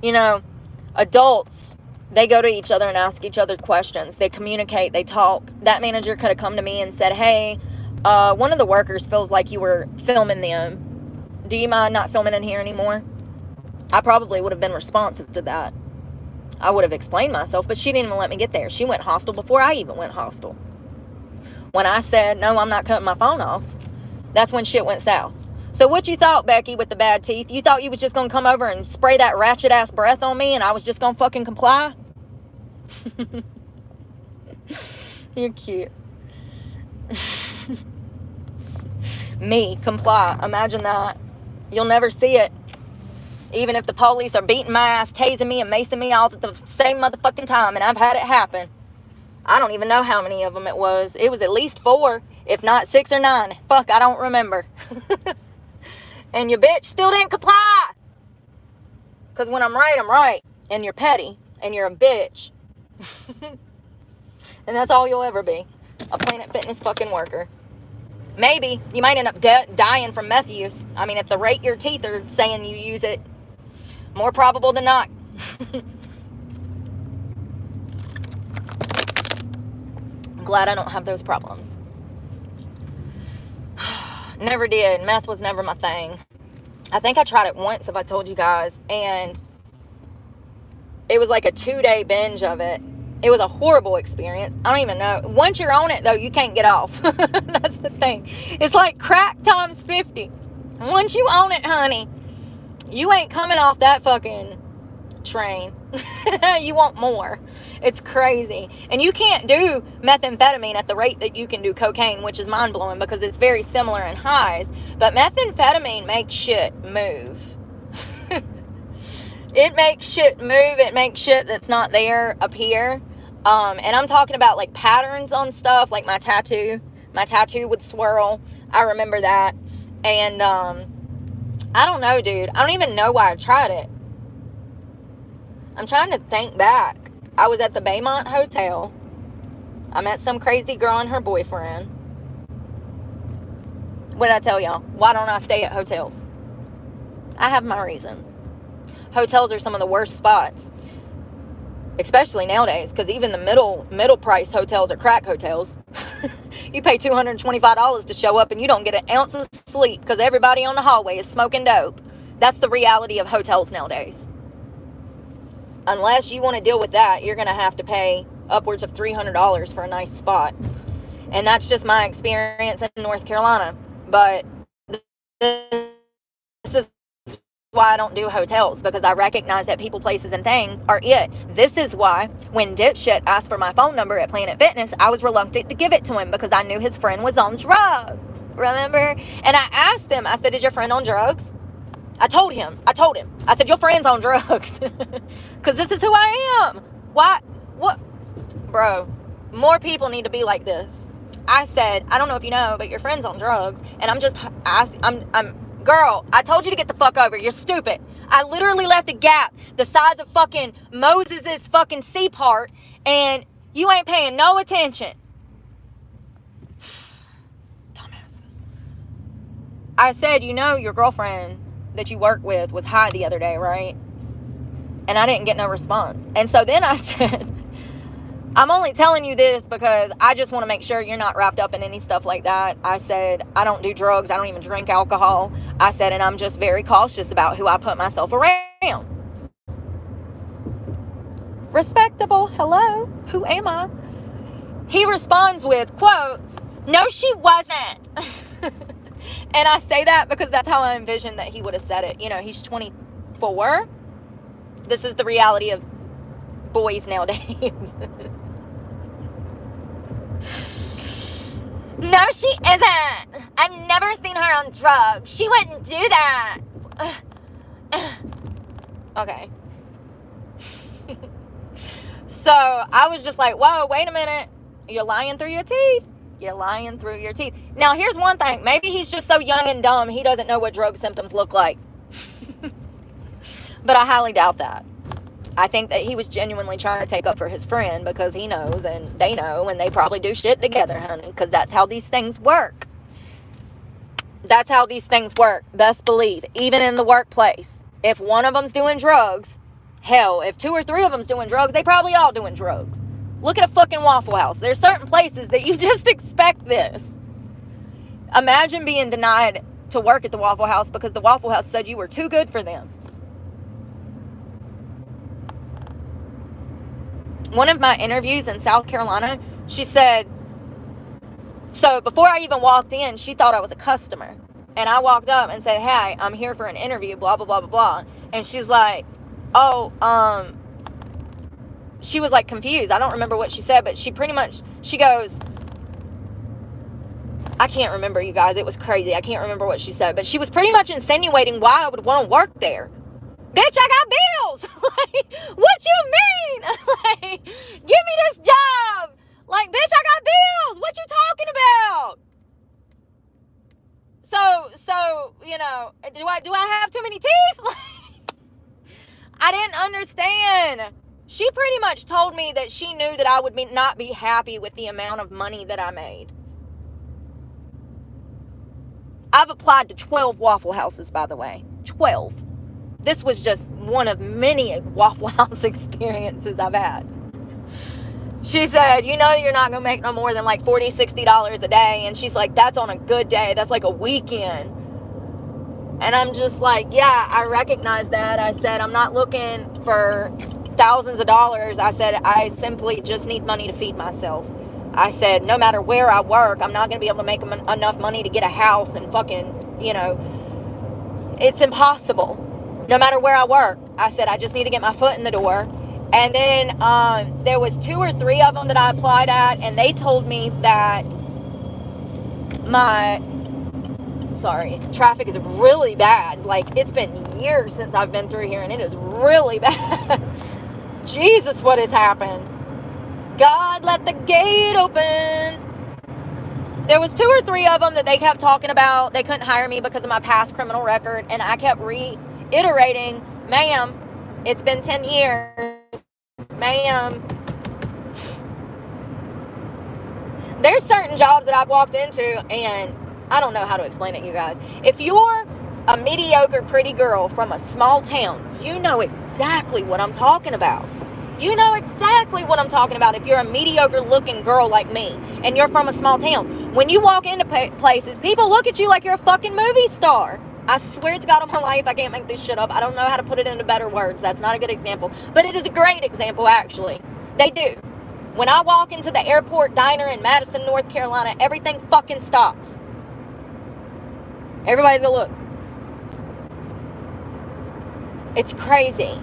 You know, adults, they go to each other and ask each other questions. They communicate, they talk. That manager could have come to me and said, hey, one of the workers feels like you were filming them. Do you mind not filming in here anymore? I probably would have been responsive to that. I would have explained myself, but she didn't even let me get there. She went hostile before I even went hostile. When I said, no, I'm not cutting my phone off, that's when shit went south. So what you thought, Becky, with the bad teeth? You thought you was just going to come over and spray that ratchet-ass breath on me and I was just going to fucking comply? You're cute. Me, comply. Imagine that. You'll never see it. Even if the police are beating my ass, tasing me, and macing me all at the same motherfucking time, and I've had it happen. I don't even know how many of them it was. It was at least 4, if not 6 or 9. Fuck, I don't remember. And your bitch still didn't comply. Because when I'm right, I'm right. And you're petty. and you're a bitch. And that's all you'll ever be. A Planet Fitness fucking worker. Maybe. You might end up dying from meth use. I mean, at the rate your teeth are saying you use it, more probable than not. I'm glad I don't have those problems. Never did. Meth was never my thing. I think I tried it once, if I told you guys, and it was like a 2-day binge of it. It was a horrible experience. I don't even know. Once you're on it, though, you can't get off. That's the thing. It's like crack times 50. Once you own it, honey, you ain't coming off that fucking train. You want more. It's crazy. And you can't do methamphetamine at the rate that you can do cocaine, which is mind-blowing because it's very similar in highs. But methamphetamine makes shit move. It makes shit move. It makes shit that's not there appear. And I'm talking about like patterns on stuff, like my tattoo. My tattoo would swirl. I remember that. And I don't know, dude. I don't even know why I tried it. I'm trying to think back. I was at the Baymont Hotel. I met some crazy girl and her boyfriend. What did I tell y'all? Why don't I stay at hotels? I have my reasons. Hotels are some of the worst spots, especially nowadays, because even the middle price hotels are crack hotels. You pay $225 to show up and you don't get an ounce of sleep because everybody on the hallway is smoking dope. That's the reality of hotels nowadays. Unless you want to deal with that, you're going to have to pay upwards of $300 for a nice spot. And that's just my experience in North Carolina. But this is why I don't do hotels, because I recognize that people, places, and things are it. This is why when dipshit asked for my phone number at Planet Fitness, I was reluctant to give it to him because I knew his friend was on drugs. Remember? And I asked him, I said, is your friend on drugs? I told him. I said, your friend's on drugs. Because this is who I am. Why? What? Bro, more people need to be like this. I said, I don't know if you know, but your friend's on drugs. And I'm just asking, girl, I told you to get the fuck over. You're stupid. I literally left a gap the size of fucking Moses's fucking sea part. And you ain't paying no attention. Dumbasses. I said, you know, your girlfriend that you work with was high the other day, right? And I didn't get no response. And so then I said, I'm only telling you this because I just want to make sure you're not wrapped up in any stuff like that. I said, I don't do drugs. I don't even drink alcohol. I said, and I'm just very cautious about who I put myself around. Respectable. Hello. Who am I? He responds with, quote, no, she wasn't. And I say that because that's how I envisioned that he would have said it. You know, he's 24. This is the reality of boys nowadays. No, she isn't. I've never seen her on drugs. She wouldn't do that. Okay. So I was just like, whoa, wait a minute. You're lying through your teeth. You're lying through your teeth. Now, here's one thing. Maybe he's just so young and dumb, he doesn't know what drug symptoms look like. But I highly doubt that. I think that he was genuinely trying to take up for his friend because he knows and they know and they probably do shit together, honey, because that's how these things work. That's how these things work. Best believe. Even in the workplace. If one of them's doing drugs, hell, if 2 or 3 of them's doing drugs, they probably all doing drugs. Look at a fucking Waffle House. There's certain places that you just expect this. Imagine being denied to work at the Waffle House because the Waffle House said you were too good for them. One of my interviews in South Carolina, she said, so before I even walked in, she thought I was a customer. And I walked up and said, hey, I'm here for an interview, blah, blah, blah, blah, blah. And she's like, oh, she was like confused. I don't remember what she said, but she goes, I can't remember, you guys. It was crazy. I can't remember what she said, but she was pretty much insinuating why I would want to work there. Bitch, I got bills. Like, what you mean? Like, give me this job. Like, bitch, I got bills. What you talking about? So, you know, do I have too many teeth? I didn't understand. She pretty much told me that she knew that I would not be happy with the amount of money that I made. I've applied to 12 Waffle Houses, by the way. 12. This was just one of many Waffle House experiences I've had. She said, you know you're not going to make no more than like $40, $60 a day. And she's like, that's on a good day. That's like a weekend. And I'm just like, yeah, I recognize that. I said, I'm not looking for thousands of dollars. I said, I simply just need money to feed myself. I said, no matter where I work, I'm not going to be able to make enough money to get a house and fucking, you know, it's impossible. No matter where I work. I said, I just need to get my foot in the door. And then there was 2 or 3 of them that I applied at, and they told me that traffic is really bad. Like, it's been years since I've been through here, and it is really bad. Jesus, what has happened? God, let the gate open. There was 2 or 3 of them that they kept talking about. They couldn't hire me because of my past criminal record, and I kept reiterating, ma'am, it's been 10 years. Ma'am. There's certain jobs that I've walked into, and I don't know how to explain it, you guys. If you're a mediocre pretty girl from a small town, you know exactly what I'm talking about. You know exactly what I'm talking about if you're a mediocre looking girl like me and you're from a small town. When you walk into places, people look at you like you're a fucking movie star. I swear to God on my life, I can't make this shit up. I don't know how to put it into better words. That's not a good example. But it is a great example, actually. They do. When I walk into the airport diner in Madison, North Carolina, everything fucking stops. Everybody's gonna look. It's crazy.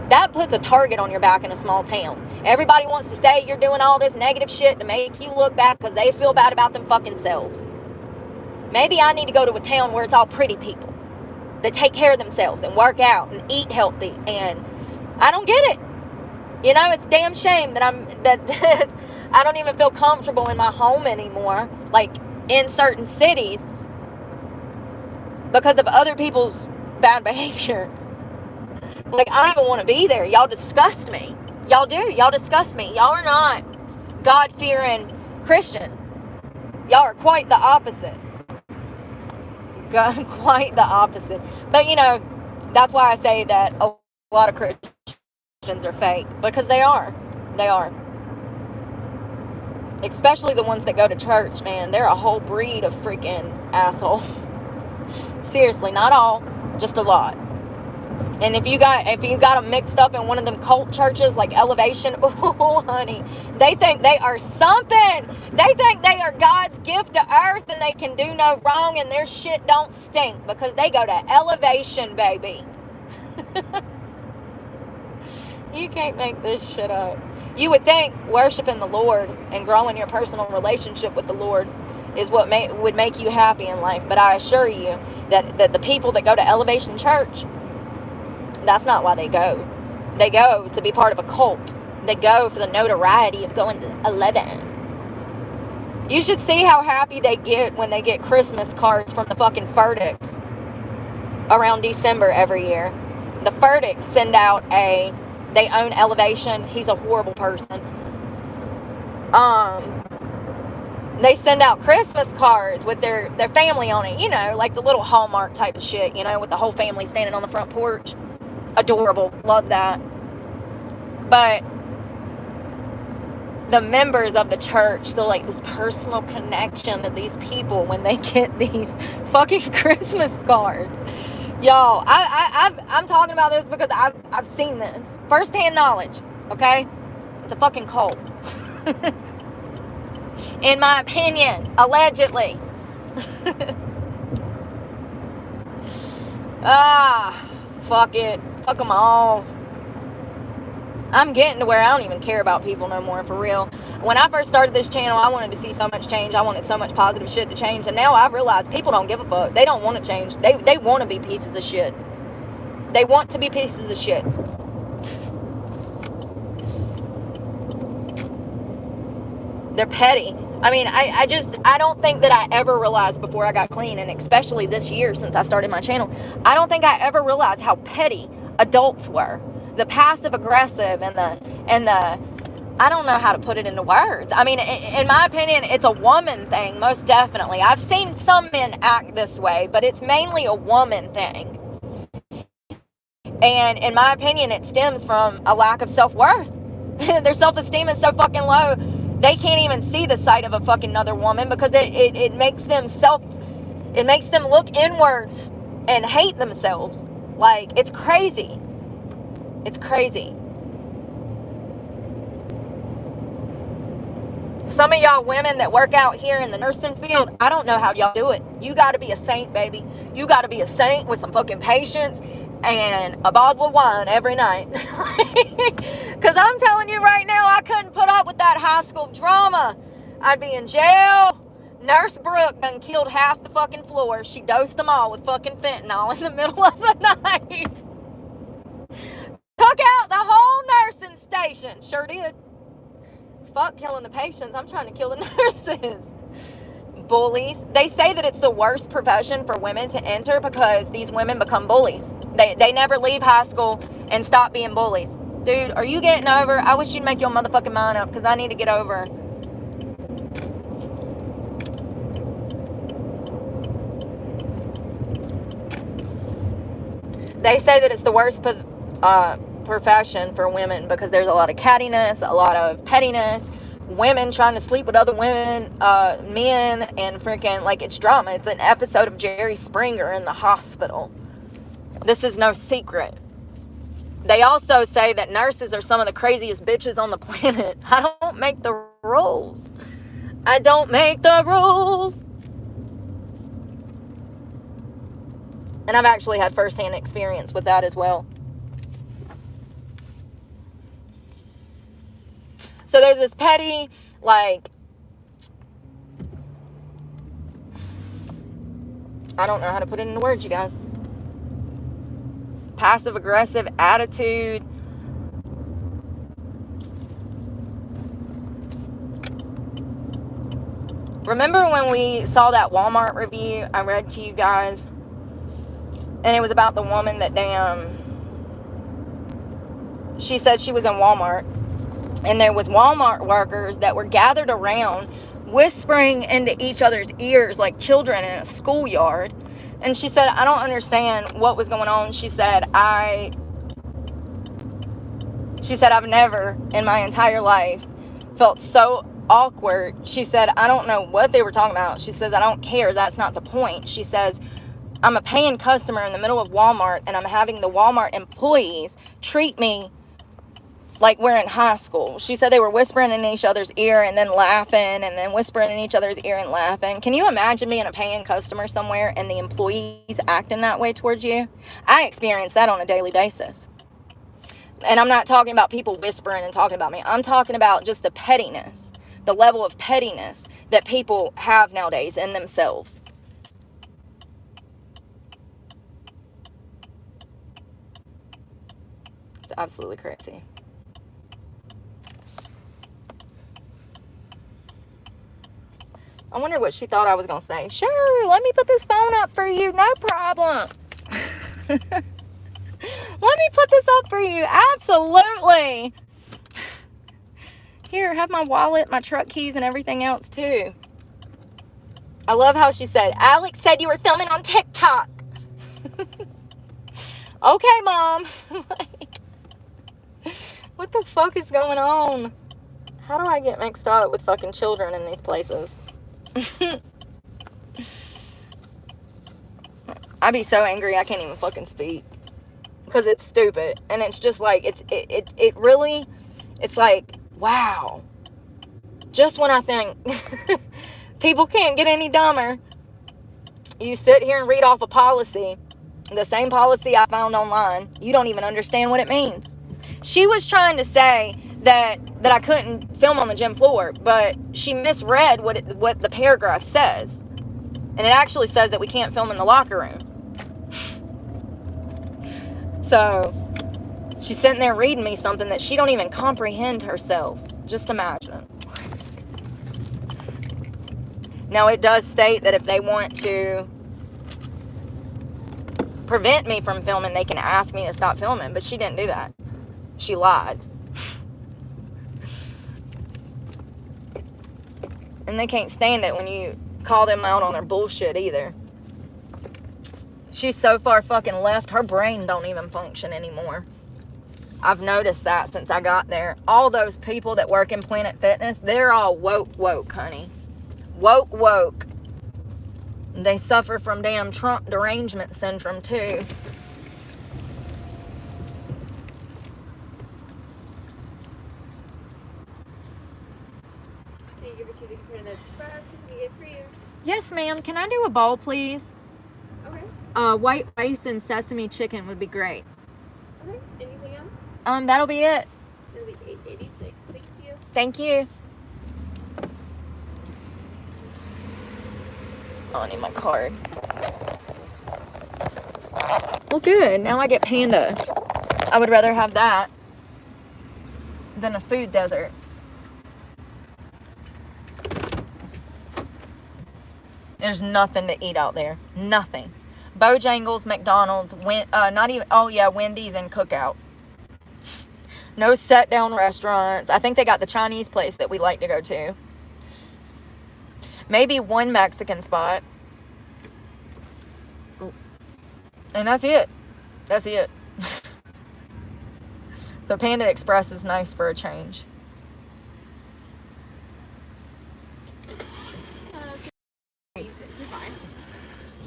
That puts a target on your back in a small town. Everybody wants to say you're doing all this negative shit to make you look bad because they feel bad about them fucking selves. Maybe I need to go to a town where it's all pretty people that take care of themselves and work out and eat healthy. And I don't get it. You know, it's damn shame that I don't even feel comfortable in my home anymore, like in certain cities, because of other people's bad behavior. Like, I don't even want to be there. Y'all disgust me. Y'all do. Y'all disgust me. Y'all are not God-fearing Christians. Y'all are quite the opposite. Quite the opposite. But, you know, that's why I say that a lot of Christians are fake. Because they are. They are. Especially the ones that go to church, man. They're a whole breed of freaking assholes. Seriously, not all. Just a lot. And if you got them mixed up in one of them cult churches like Elevation, oh honey, they think they are something. They think they are God's gift to earth and they can do no wrong and their shit don't stink because they go to Elevation, baby. You can't make this shit up. You would think worshiping the Lord and growing your personal relationship with the Lord is what would make you happy in life. But I assure you that the people that go to Elevation Church, that's not why they go. They go to be part of a cult. They go for the notoriety of going to 11. You should see how happy they get when they get Christmas cards from the fucking Furdicks around December every year. The Furdicks send out they own Elevation. He's a horrible person. They send out Christmas cards with their family on it. You know, like the little Hallmark type of shit, you know, with the whole family standing on the front porch. Adorable. Love that. But the members of the church feel like this personal connection to these people when they get these fucking Christmas cards. Y'all, I'm talking about this because I've seen this. First-hand knowledge, okay? It's a fucking cult. In my opinion, allegedly. Fuck it. Fuck them all. I'm getting to where I don't even care about people no more, for real. When I first started this channel, I wanted to see so much change. I wanted so much positive shit to change. And now I've realized people don't give a fuck. They don't want to change. They want to be pieces of shit. They want to be pieces of shit. They're petty. I mean, I don't think that I ever realized before I got clean, and especially this year since I started my channel, I don't think I ever realized how petty adults were. the passive aggressive and the I don't know how to put it into words. I mean, in my opinion, it's a woman thing, most definitely. I've seen some men act this way, but it's mainly a woman thing. And in my opinion, it stems from a lack of self-worth. Their self-esteem is so fucking low, they can't even see the sight of a fucking another woman because it makes them look inwards and hate themselves. Like, it's crazy. It's crazy. Some of y'all women that work out here in the nursing field, I don't know how y'all do it. You got to be a saint, baby. You got to be a saint with some fucking patience and a bottle of wine every night. Because I'm telling you right now, I couldn't put up with that high school drama. I'd be in jail. Nurse Brooke done killed half the fucking floor. She dosed them all with fucking fentanyl in the middle of the night. Took out the whole nursing station. Sure did. Fuck killing the patients. I'm trying to kill the nurses. Bullies. They say that it's the worst profession for women to enter because these women become bullies. They never leave high school and stop being bullies. Dude, are you getting over? I wish you'd make your motherfucking mind up because I need to get over. They say that it's the worst profession for women because there's a lot of cattiness, a lot of pettiness, women trying to sleep with other women, men, and freaking, like, it's drama. It's an episode of Jerry Springer in the hospital. This is no secret. They also say that nurses are some of the craziest bitches on the planet. I don't make the rules. I don't make the rules. And I've actually had firsthand experience with that as well. So there's this petty, like, I don't know how to put it into words, you guys. Passive aggressive attitude. Remember when we saw that Walmart review I read to you guys? And it was about the woman that she said she was in Walmart. And there was Walmart workers that were gathered around whispering into each other's ears like children in a schoolyard. And she said, I don't understand what was going on. She said, I've never in my entire life felt so awkward. She said, I don't know what they were talking about. She says, I don't care. That's not the point. She says, I'm a paying customer in the middle of Walmart and I'm having the Walmart employees treat me like we're in high school. She said they were whispering in each other's ear and then laughing and then whispering in each other's ear and laughing. Can you imagine being a paying customer somewhere and the employees acting that way towards you? I experience that on a daily basis. And I'm not talking about people whispering and talking about me. I'm talking about just the pettiness, the level of pettiness that people have nowadays in themselves. It's absolutely crazy. I wonder what she thought I was going to say. Sure, let me put this phone up for you. No problem. Let me put this up for you. Absolutely. Here, have my wallet, my truck keys, and everything else, too. I love how she said, Alex said you were filming on TikTok. Okay, Mom. What the fuck is going on? How do I get mixed up with fucking children in these places? I'd be so angry I can't even fucking speak because it's stupid. And it's just like it really, it's like, wow, just when I think people can't get any dumber, you sit here and read off a policy, the same policy I found online. You don't even understand what it means. She was trying to say that I couldn't film on the gym floor, but she misread what the paragraph says. And it actually says that we can't film in the locker room. So she's sitting there reading me something that she don't even comprehend herself. Just imagine. Now, it does state that if they want to prevent me from filming, they can ask me to stop filming, but she didn't do that. She lied. And they can't stand it when you call them out on their bullshit either. She's so far fucking left, her brain don't even function anymore. I've noticed that since I got there. All those people that work in Planet Fitness, they're all woke, honey. Woke. They suffer from damn Trump derangement syndrome, too. Yes, ma'am. Can I do a bowl, please? Okay. White rice and sesame chicken would be great. Okay. Anything else? That'll be it. It'll be $8.86. Thank you. Thank you. Oh, I need my card. Well, good. Now I get Panda. I would rather have that than a food desert. There's nothing to eat out there. Nothing. Bojangles, McDonald's, Wendy's and Cookout. No sit-down restaurants. I think they got the Chinese place that we like to go to. Maybe one Mexican spot. And that's it. That's it. So Panda Express is nice for a change.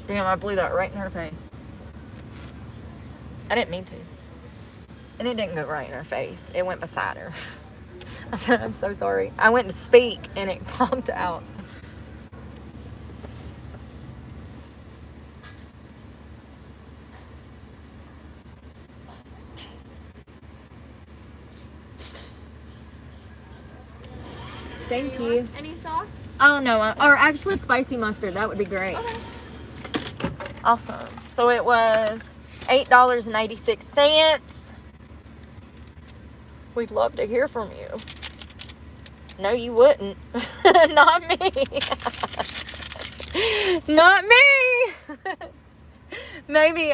Damn, I blew that right in her face. I didn't mean to. And it didn't go right in her face. It went beside her. I said, I'm so sorry. I went to speak and it popped out. Thank you. Any sauce? Oh, no. Or actually spicy mustard. That would be great. Okay. Awesome. So it was $8.86. We'd love to hear from you. No, you wouldn't. Not me. Not me. Maybe,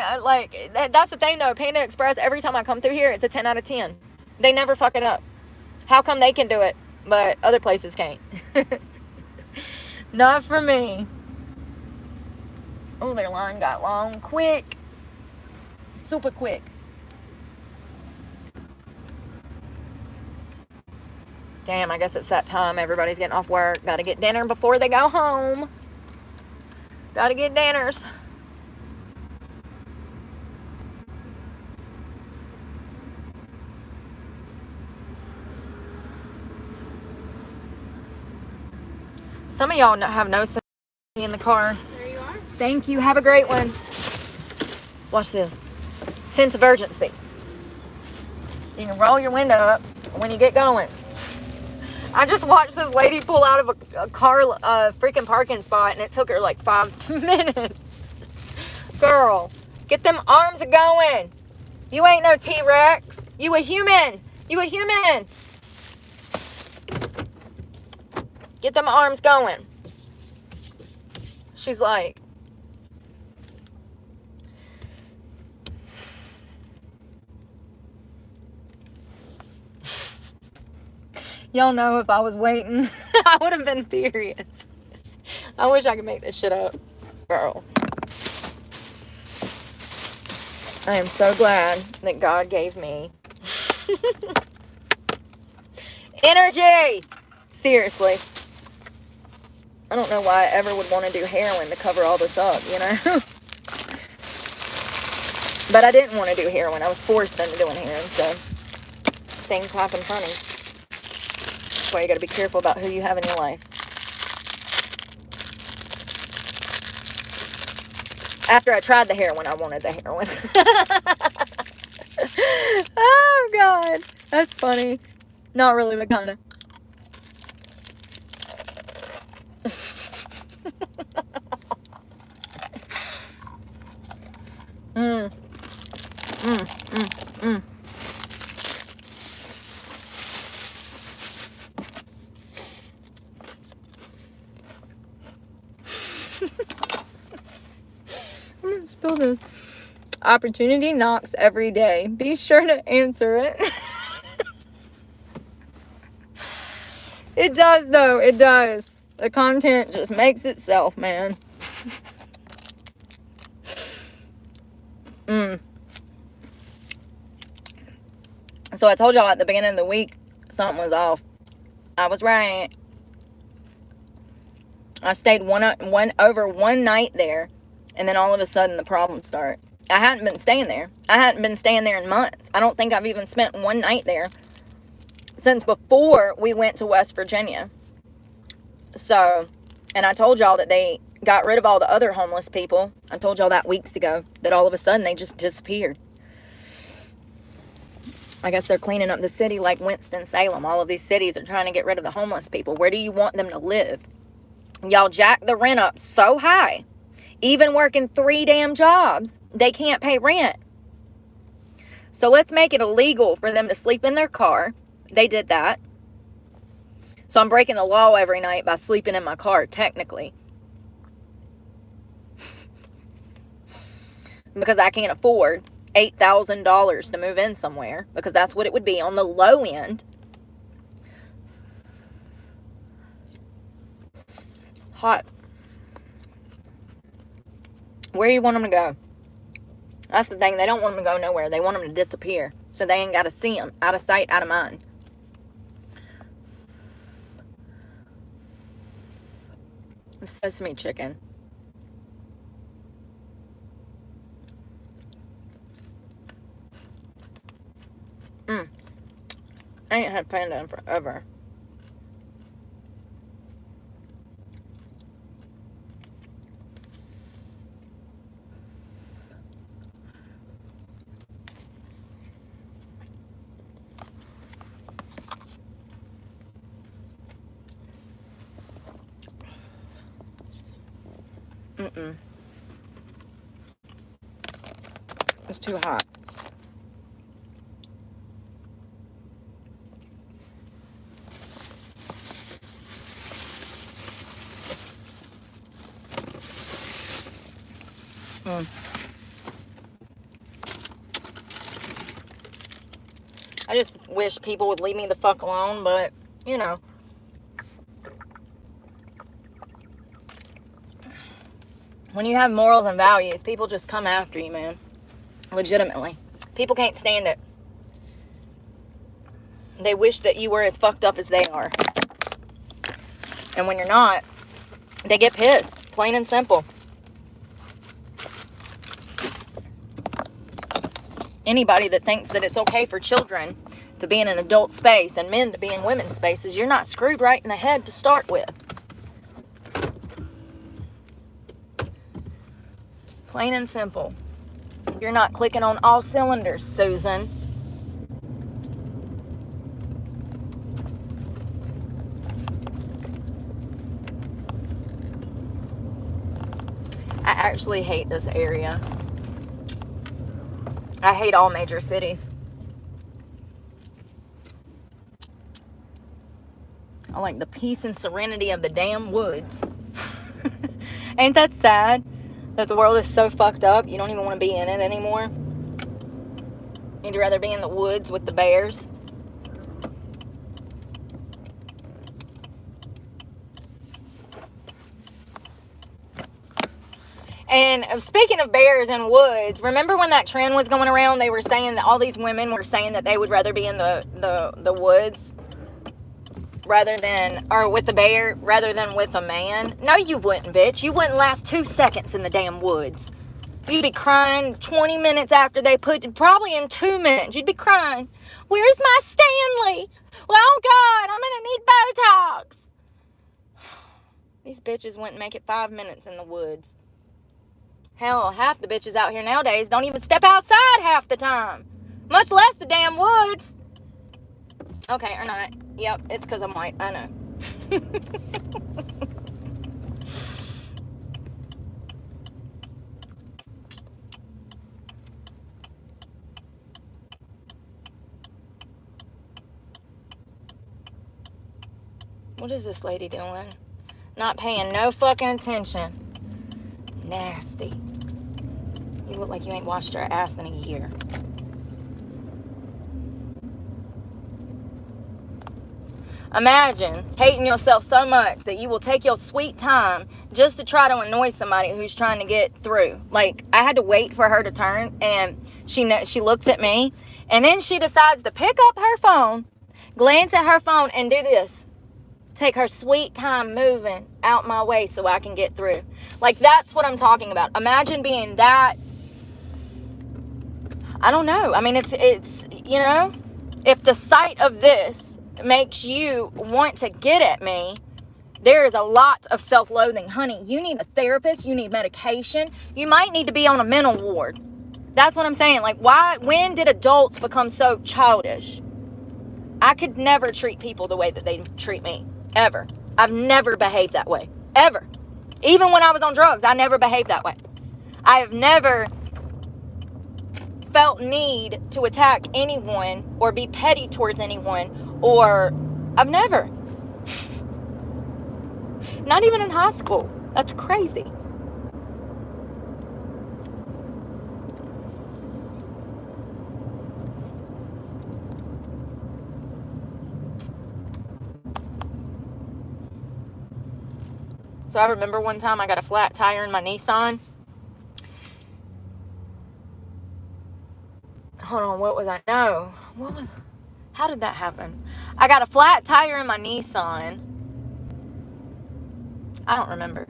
that's the thing, though. Panda Express, every time I come through here, it's a 10 out of 10. They never fuck it up. How come they can do it, but other places can't? Not for me. Oh, their line got long. Quick. Super quick. Damn, I guess it's that time. Everybody's getting off work. Gotta get dinner before they go home. Gotta get dinners. Some of y'all have no sense in the car. There you are. Thank you. Have a great one. Watch this. Sense of urgency. You can roll your window up when you get going. I just watched this lady pull out of a car, freaking parking spot, and it took her like 5 minutes. Girl, get them arms going. You ain't no T-Rex. You a human. You a human. Get them arms going. She's like, y'all know if I was waiting, I would have been furious. I wish I could make this shit up. Girl. I am so glad that God gave me energy. Seriously. I don't know why I ever would want to do heroin to cover all this up, you know? But I didn't want to do heroin. I was forced into doing heroin, so things happen funny. That's why you got to be careful about who you have in your life. After I tried the heroin, I wanted the heroin. Oh, God. That's funny. Not really, but kind of. I'm gonna spill this. Opportunity knocks every day. Be sure to answer it. It does, though. It does. The content just makes itself, man. So I told y'all at the beginning of the week, something was off. I was right. I stayed over one night there, and then all of a sudden the problems start. I hadn't been staying there. I hadn't been staying there in months. I don't think I've even spent one night there since before we went to West Virginia. So, and I told y'all that they got rid of all the other homeless people. I told y'all that weeks ago, that all of a sudden they just disappeared. I guess they're cleaning up the city like Winston-Salem. All of these cities are trying to get rid of the homeless people. Where do you want them to live? Y'all jack the rent up so high. Even working 3 damn jobs, they can't pay rent. So let's make it illegal for them to sleep in their car. They did that. So I'm breaking the law every night by sleeping in my car, technically. Because I can't afford $8,000 to move in somewhere, because that's what it would be on the low end. Hot. Where do you want them to go? That's the thing. They don't want them to go nowhere. They want them to disappear, so they ain't got to see them. Out of sight, out of mind. Sesame chicken. I ain't had panda in forever. It's too hot. I just wish people would leave me the fuck alone, but, you know. When you have morals and values, people just come after you, man. Legitimately. People can't stand it. They wish that you were as fucked up as they are. And when you're not, they get pissed. Plain and simple. Anybody that thinks that it's okay for children to be in an adult space and men to be in women's spaces, you're not screwed right in the head to start with. Plain and simple. You're not clicking on all cylinders, Susan. I actually hate this area. I hate all major cities. I like the peace and serenity of the damn woods. Ain't that sad? That the world is so fucked up, you don't even want to be in it anymore. You'd rather be in the woods with the bears. And speaking of bears and woods, remember when that trend was going around? They were saying that all these women were saying that they would rather be in the woods rather than, or with a bear rather than with a man. No, you wouldn't, bitch. You wouldn't last 2 seconds in the damn woods. You'd be crying 20 minutes after they put, probably in 2 minutes, you'd be crying, "Where's my Stanley? Well, oh God, I'm gonna need Botox." These bitches wouldn't make it 5 minutes in the woods. Hell, half the bitches out here nowadays don't even step outside half the time, much less the damn woods. Okay, or not. Yep, it's because I'm white. I know. What is this lady doing? Not paying no fucking attention. Nasty. You look like you ain't washed your ass in a year. Imagine hating yourself so much that you will take your sweet time just to try to annoy somebody who's trying to get through. Like, I had to wait for her to turn, and she looks at me, and then she decides to pick up her phone, glance at her phone, and do this. Take her sweet time moving out my way so I can get through. Like, that's what I'm talking about. Imagine being that. I don't know. I mean, it's you know, if the sight of this makes you want to get at me, there is a lot of self-loathing. Honey, you need a therapist. You need medication. You might need to be on a mental ward. That's what I'm saying. Like, when did adults become so childish? I could never treat people the way that they treat me. Ever. I've never behaved that way. Ever. Even when I was on drugs, I never behaved that way. I have never felt need to attack anyone or be petty towards anyone, or I've never. Not even in high school. That's crazy. So I remember one time I got a flat tire in my Nissan. Hold on, what was I? No. How did that happen? I got a flat tire in my Nissan. I don't remember.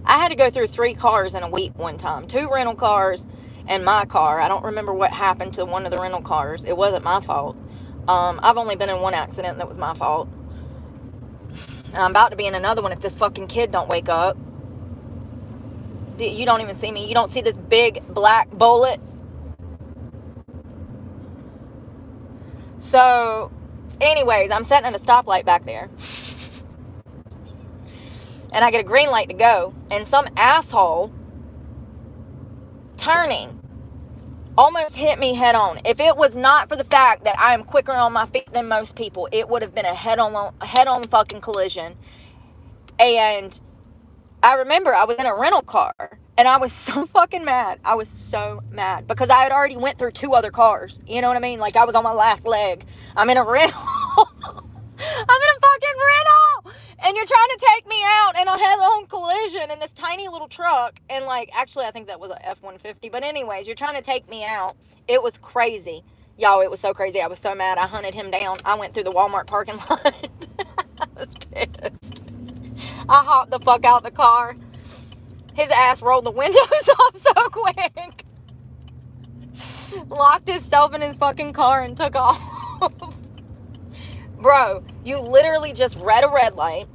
I had to go through 3 cars in a week one time. 2 rental cars and my car. I don't remember what happened to one of the rental cars. It wasn't my fault. I've only been in 1 accident that was my fault. I'm about to be in another one if this fucking kid don't wake up. You don't even see me. You don't see this big black bullet. So, anyways, I'm sitting at a stoplight back there. And I get a green light to go. And some asshole turning almost hit me head on. If it was not for the fact that I am quicker on my feet than most people, it would have been a head on fucking collision. And I remember I was in a rental car, and I was so fucking mad. I was so mad because I had already went through 2 other cars. You know what I mean? Like, I was on my last leg. I'm in a rental. I'm in a fucking rental. And you're trying to take me out in a head-on collision in this tiny little truck. And, like, actually, I think that was a F-150. But anyways, you're trying to take me out. It was crazy. Y'all, it was so crazy. I was so mad. I hunted him down. I went through the Walmart parking lot. I was pissed. I hopped the fuck out the car. His ass rolled the windows off so quick. Locked himself in his fucking car and took off. Bro, you literally just read a red light.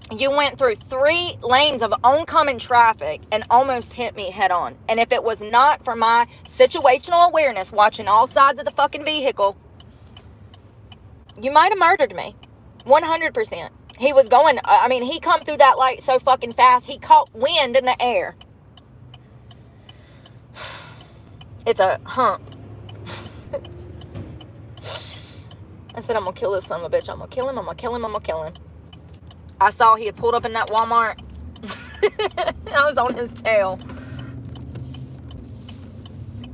You went through 3 lanes of oncoming traffic and almost hit me head on. And if it was not for my situational awareness, watching all sides of the fucking vehicle, you might have murdered me. 100%. He was going, I mean, he come through that light so fucking fast, he caught wind in the air. It's a hump. I said, I'm going to kill this son of a bitch. I'm going to kill him. I'm going to kill him. I'm going to kill him. I saw he had pulled up in that Walmart. I was on his tail.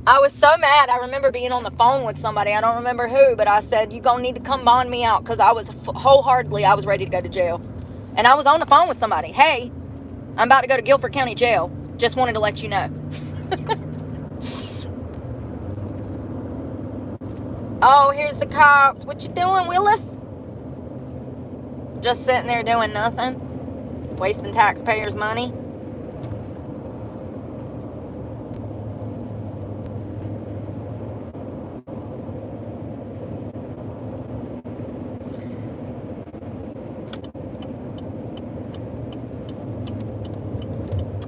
I was so mad. I remember being on the phone with somebody. I don't remember who, but I said, you're going to need to come bond me out, because I was wholeheartedly, I was ready to go to jail. And I was on the phone with somebody. Hey, I'm about to go to Guilford County Jail. Just wanted to let you know. Oh, here's the cops. What you doing, Willis? Just sitting there doing nothing. Wasting taxpayers' money.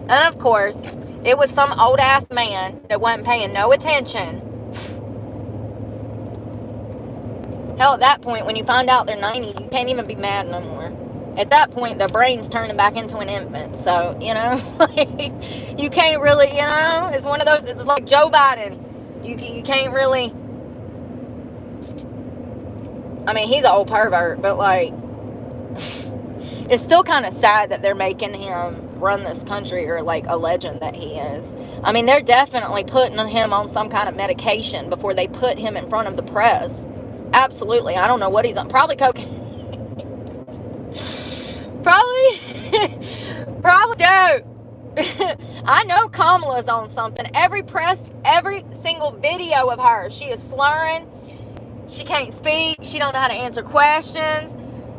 And of course, it was some old ass man that wasn't paying no attention. Hell, at that point, when you find out they're 90, you can't even be mad no more. At that point, the brain's turning back into an infant. So, you know, like, you can't really, you know, it's one of those, it's like Joe Biden. You can't really, I mean, he's an old pervert, but, like, it's still kind of sad that they're making him run this country, or, like, a legend that he is. I mean, they're definitely putting him on some kind of medication before they put him in front of the press Absolutely. I don't know what he's on. Probably cocaine. Probably dope. I know Kamala's on something. Every single video of her, she is slurring. She can't speak. She don't know how to answer questions.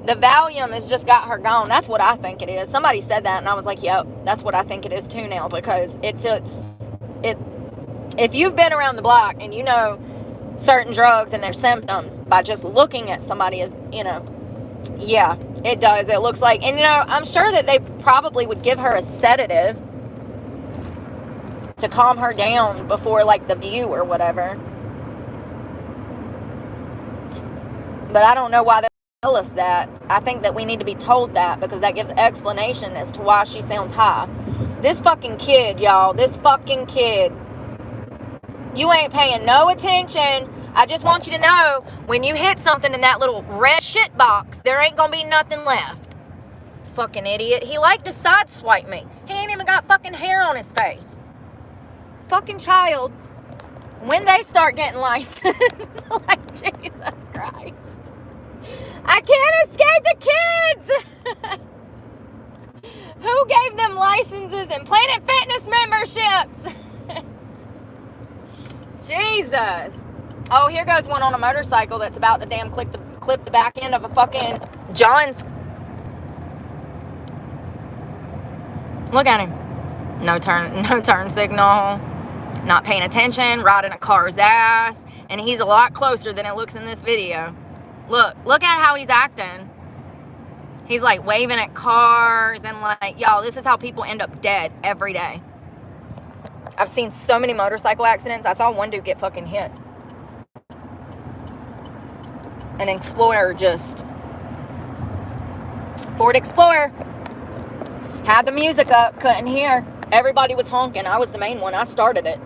The Valium has just got her gone. That's what I think it is. Somebody said that, and I was like, yep, that's what I think it is too now, because it fits. If you've been around the block and you know certain drugs and their symptoms by just looking at somebody, as you know, yeah, it does. It looks like, and I'm sure that they probably would give her a sedative to calm her down before, like, The View or whatever. But I don't know why they tell us that. I think that we need to be told that, because that gives explanation as to why she sounds high. This fucking kid, y'all, this fucking kid, you ain't paying no attention. I just want you to know, when you hit something in that little red shit box, there ain't gonna be nothing left. Fucking idiot. He liked to sideswipe me. He ain't even got fucking hair on his face. Fucking child. When they start getting licensed, like, Jesus Christ. I can't escape the kids. Who gave them licenses and Planet Fitness memberships? Jesus. Oh, here goes one on a motorcycle that's about to damn clip the back end of a fucking John's. Look at him. No turn signal. Not paying attention. Riding a car's ass. And he's a lot closer than it looks in this video. Look at how he's acting. He's like waving at cars and like, y'all, this is how people end up dead every day. I've seen so many motorcycle accidents. I saw one dude get fucking hit. An Explorer Ford Explorer. Had the music up, couldn't hear. Everybody was honking. I was the main one. I started it.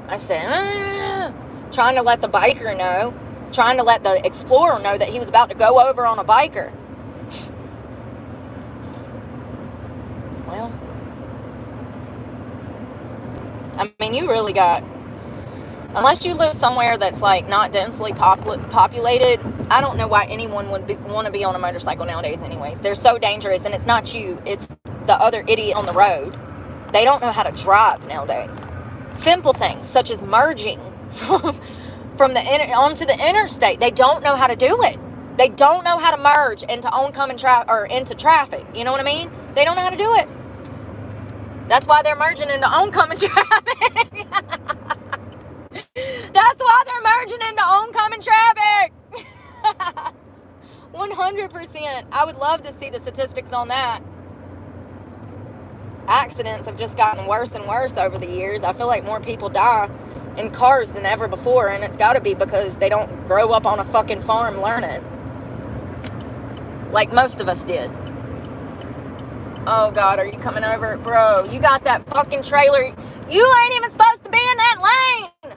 I said, trying to let the biker know. Trying to let the Explorer know that he was about to go over on a biker. Well, I mean, you really got, unless you live somewhere that's like not densely populated, I don't know why anyone would want to be on a motorcycle nowadays anyways. They're so dangerous, and it's not you, it's the other idiot on the road. They don't know how to drive nowadays. Simple things such as merging onto the interstate. They don't know how to do it. They don't know how to merge into into traffic. You know what I mean? They don't know how to do it. That's why they're merging into oncoming traffic. That's why they're merging into oncoming traffic. 100%. I would love to see the statistics on that. Accidents have just gotten worse and worse over the years. I feel like more people die in cars than ever before, and it's got to be because they don't grow up on a fucking farm learning. Like most of us did. Oh, God, are you coming over? Bro, you got that fucking trailer. You ain't even supposed to be in that lane.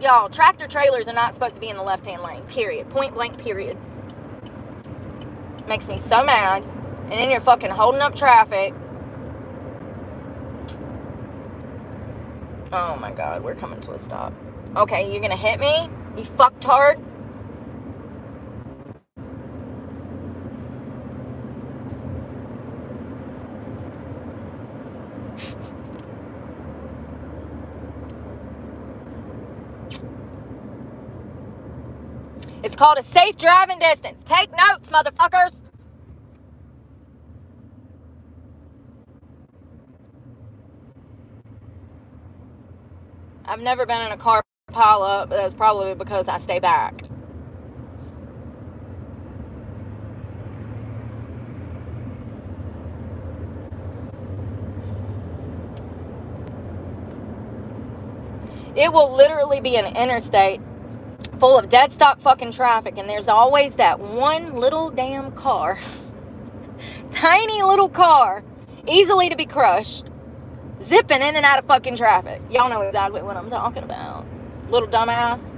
Y'all, tractor trailers are not supposed to be in the left-hand lane, period. Point blank, period. Makes me so mad. And then you're fucking holding up traffic. Oh, my God, we're coming to a stop. Okay, you're gonna hit me? You fucktard? It's called a safe driving distance. Take notes, motherfuckers. I've never been in a car pileup, but that's probably because I stay back. It will literally be an interstate full of dead stop fucking traffic, and there's always that one little damn car. Tiny little car, easily to be crushed, zipping in and out of fucking traffic. Y'all know exactly what I'm talking about. Little dumbass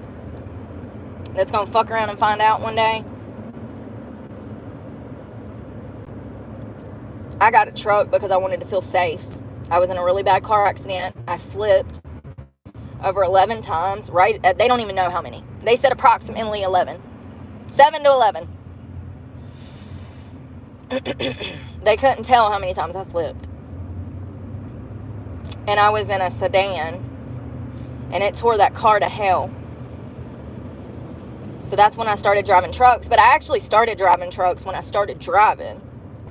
that's gonna fuck around and find out one day. I got a truck because I wanted to feel safe. I was in a really bad car accident. I flipped over 11 times, right? They don't even know how many. They said approximately 11. 7 to 11. They couldn't tell how many times I flipped. And I was in a sedan, and it tore that car to hell. So that's when I started driving trucks. But I actually started driving trucks when I started driving.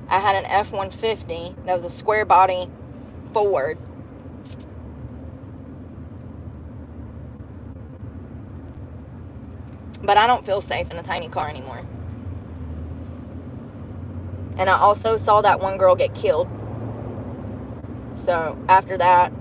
I had an F-150 that was a square body Ford. But I don't feel safe in a tiny car anymore. And I also saw that one girl get killed. So after that,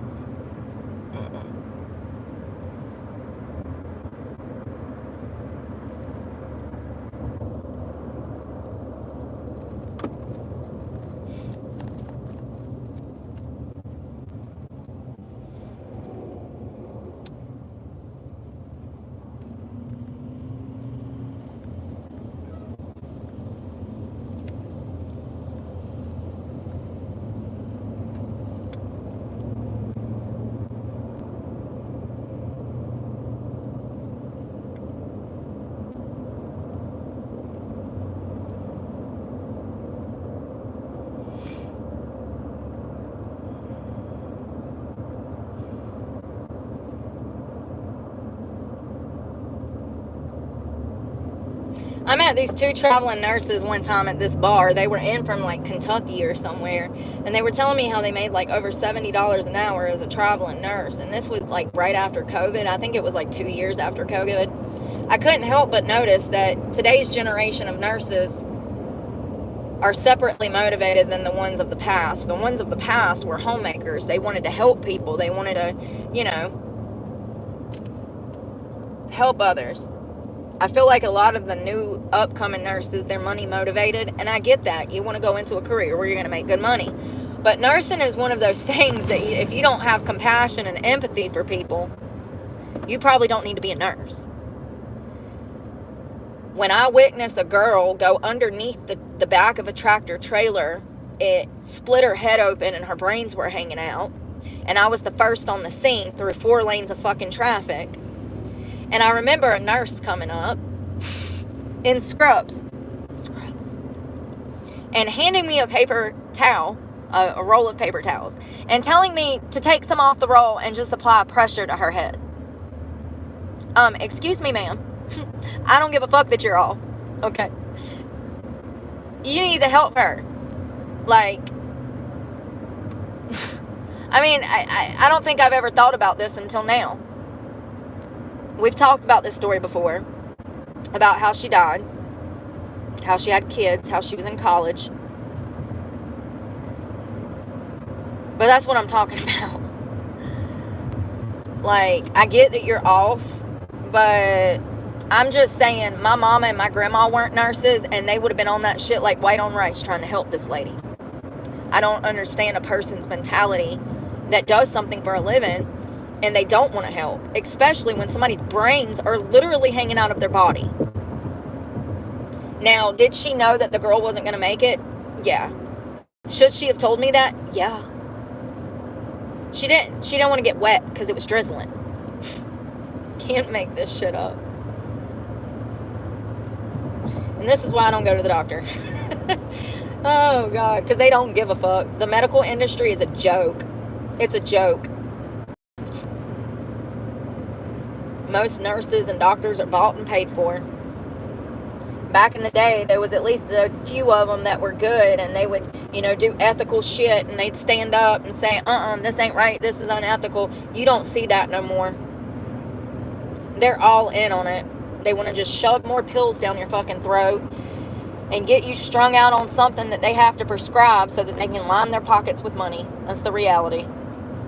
I met these two traveling nurses one time at this bar. They were in from like Kentucky or somewhere, and they were telling me how they made like over $70 an hour as a traveling nurse. And this was like right after COVID. I think it was like 2 years after COVID. I couldn't help but notice that today's generation of nurses are separately motivated than the ones of the past. The ones of the past were homemakers. They wanted to help people. They wanted to, you know, help others. I feel like a lot of the new upcoming nurses, they're money motivated, and I get that. You want to go into a career where you're going to make good money. But nursing is one of those things that if you don't have compassion and empathy for people, you probably don't need to be a nurse. When I witnessed a girl go underneath the back of a tractor trailer, it split her head open and her brains were hanging out. And I was the first on the scene through 4 lanes of fucking traffic. And I remember a nurse coming up in scrubs, and handing me a paper towel, a roll of paper towels, and telling me to take some off the roll and just apply pressure to her head. Excuse me, ma'am. I don't give a fuck that you're off. Okay. You need to help her. Like, I mean, I don't think I've ever thought about this until now. We've talked about this story before, about how she died, how she had kids, how she was in college. But that's what I'm talking about. Like, I get that you're off, but I'm just saying, my mama and my grandma weren't nurses, and they would have been on that shit like white on rice trying to help this lady. I don't understand a person's mentality that does something for a living and they don't want to help, especially when somebody's brains are literally hanging out of their body. Now, did she know that the girl wasn't going to make it? Yeah. Should she have told me that? Yeah. She didn't. She didn't want to get wet because it was drizzling. Can't make this shit up. And this is why I don't go to the doctor. Oh, God. Because they don't give a fuck. The medical industry is a joke. It's a joke. Most nurses and doctors are bought and paid for. Back in the day, there was at least a few of them that were good, and they would, you know, do ethical shit, and they'd stand up and say, this ain't right, this is unethical. You don't see that no more. They're all in on it. They want to just shove more pills down your fucking throat and get you strung out on something that they have to prescribe so that they can line their pockets with money. That's the reality.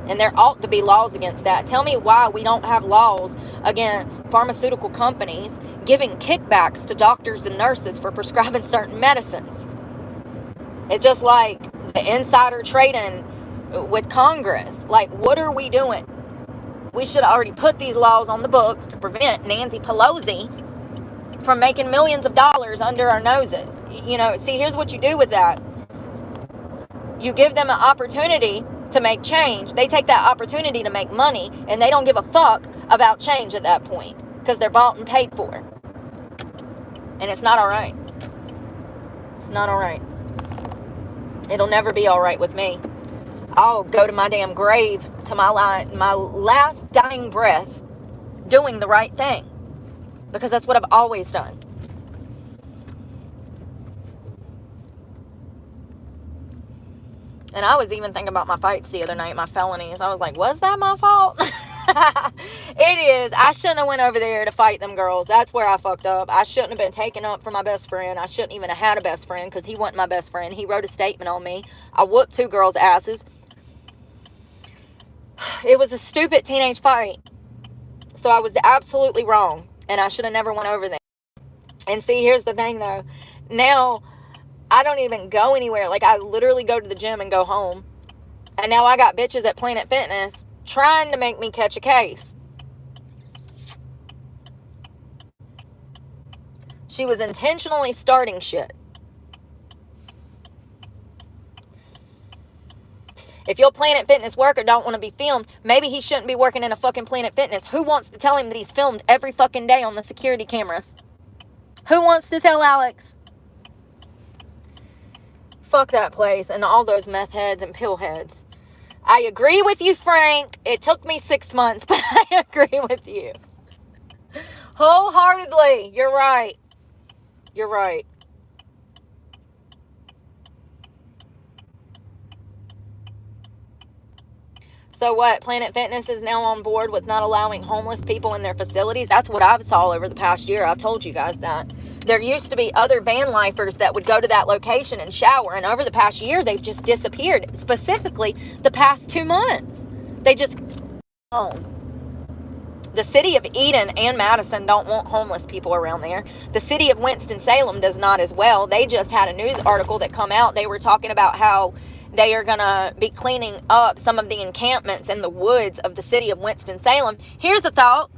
And there ought to be laws against that. Tell me why we don't have laws against pharmaceutical companies giving kickbacks to doctors and nurses for prescribing certain medicines. It's just like the insider trading with Congress. Like, what are we doing? We should already put these laws on the books to prevent Nancy Pelosi from making millions of dollars under our noses. You know, see, here's what you do with that. You give them an opportunity to make change. They take that opportunity to make money, and they don't give a fuck about change at that point, because they're bought and paid for. And it's not all right. It's not all right. It'll never be all right with me. I'll go to my damn grave, to my last dying breath, doing the right thing, because that's what I've always done. And I was even thinking about my fights the other night, my felonies. I was like, was that my fault? It is. I shouldn't have went over there to fight them girls. That's where I fucked up. I shouldn't have been taken up for my best friend. I shouldn't even have had a best friend, because he wasn't my best friend. He wrote a statement on me. I whooped 2 girls' asses. It was a stupid teenage fight. So I was absolutely wrong. And I should have never went over there. And see, here's the thing, though. Now, I don't even go anywhere. Like, I literally go to the gym and go home. And now I got bitches at Planet Fitness trying to make me catch a case. She was intentionally starting shit. If your Planet Fitness worker don't want to be filmed, maybe he shouldn't be working in a fucking Planet Fitness. Who wants to tell him that he's filmed every fucking day on the security cameras? Who wants to tell Alex? Fuck that place and all those meth heads and pill heads. I agree with you, Frank. It took me 6 months, but I agree with you. Wholeheartedly. You're right. You're right. So what? Planet Fitness is now on board with not allowing homeless people in their facilities? That's what I've saw over the past year. I've told you guys that. There used to be other van lifers that would go to that location and shower, and over the past year, they've just disappeared. Specifically, the past 2 months. They just gone. The city of Eden and Madison don't want homeless people around there. The city of Winston-Salem does not as well. They just had a news article that come out. They were talking about how they are going to be cleaning up some of the encampments in the woods of the city of Winston-Salem. Here's a thought.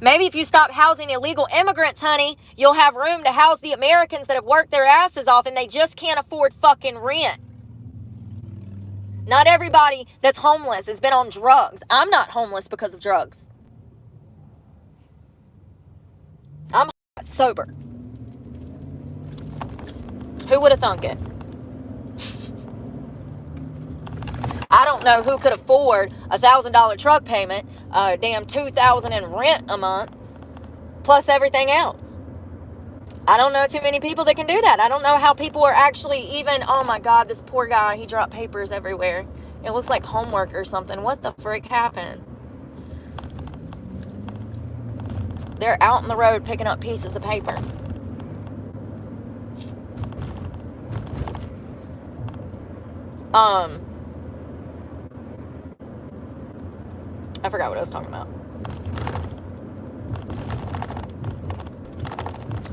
Maybe if you stop housing illegal immigrants, honey, you'll have room to house the Americans that have worked their asses off and they just can't afford fucking rent. Not everybody that's homeless has been on drugs. I'm not homeless because of drugs. I'm sober. Who would have thunk it? I don't know who could afford $1,000 truck payment, damn $2,000 in rent a month, plus everything else. I don't know too many people that can do that. I don't know how people are actually even, oh my God, this poor guy, he dropped papers everywhere. It looks like homework or something. What the frick happened? They're out in the road picking up pieces of paper. I forgot what I was talking about.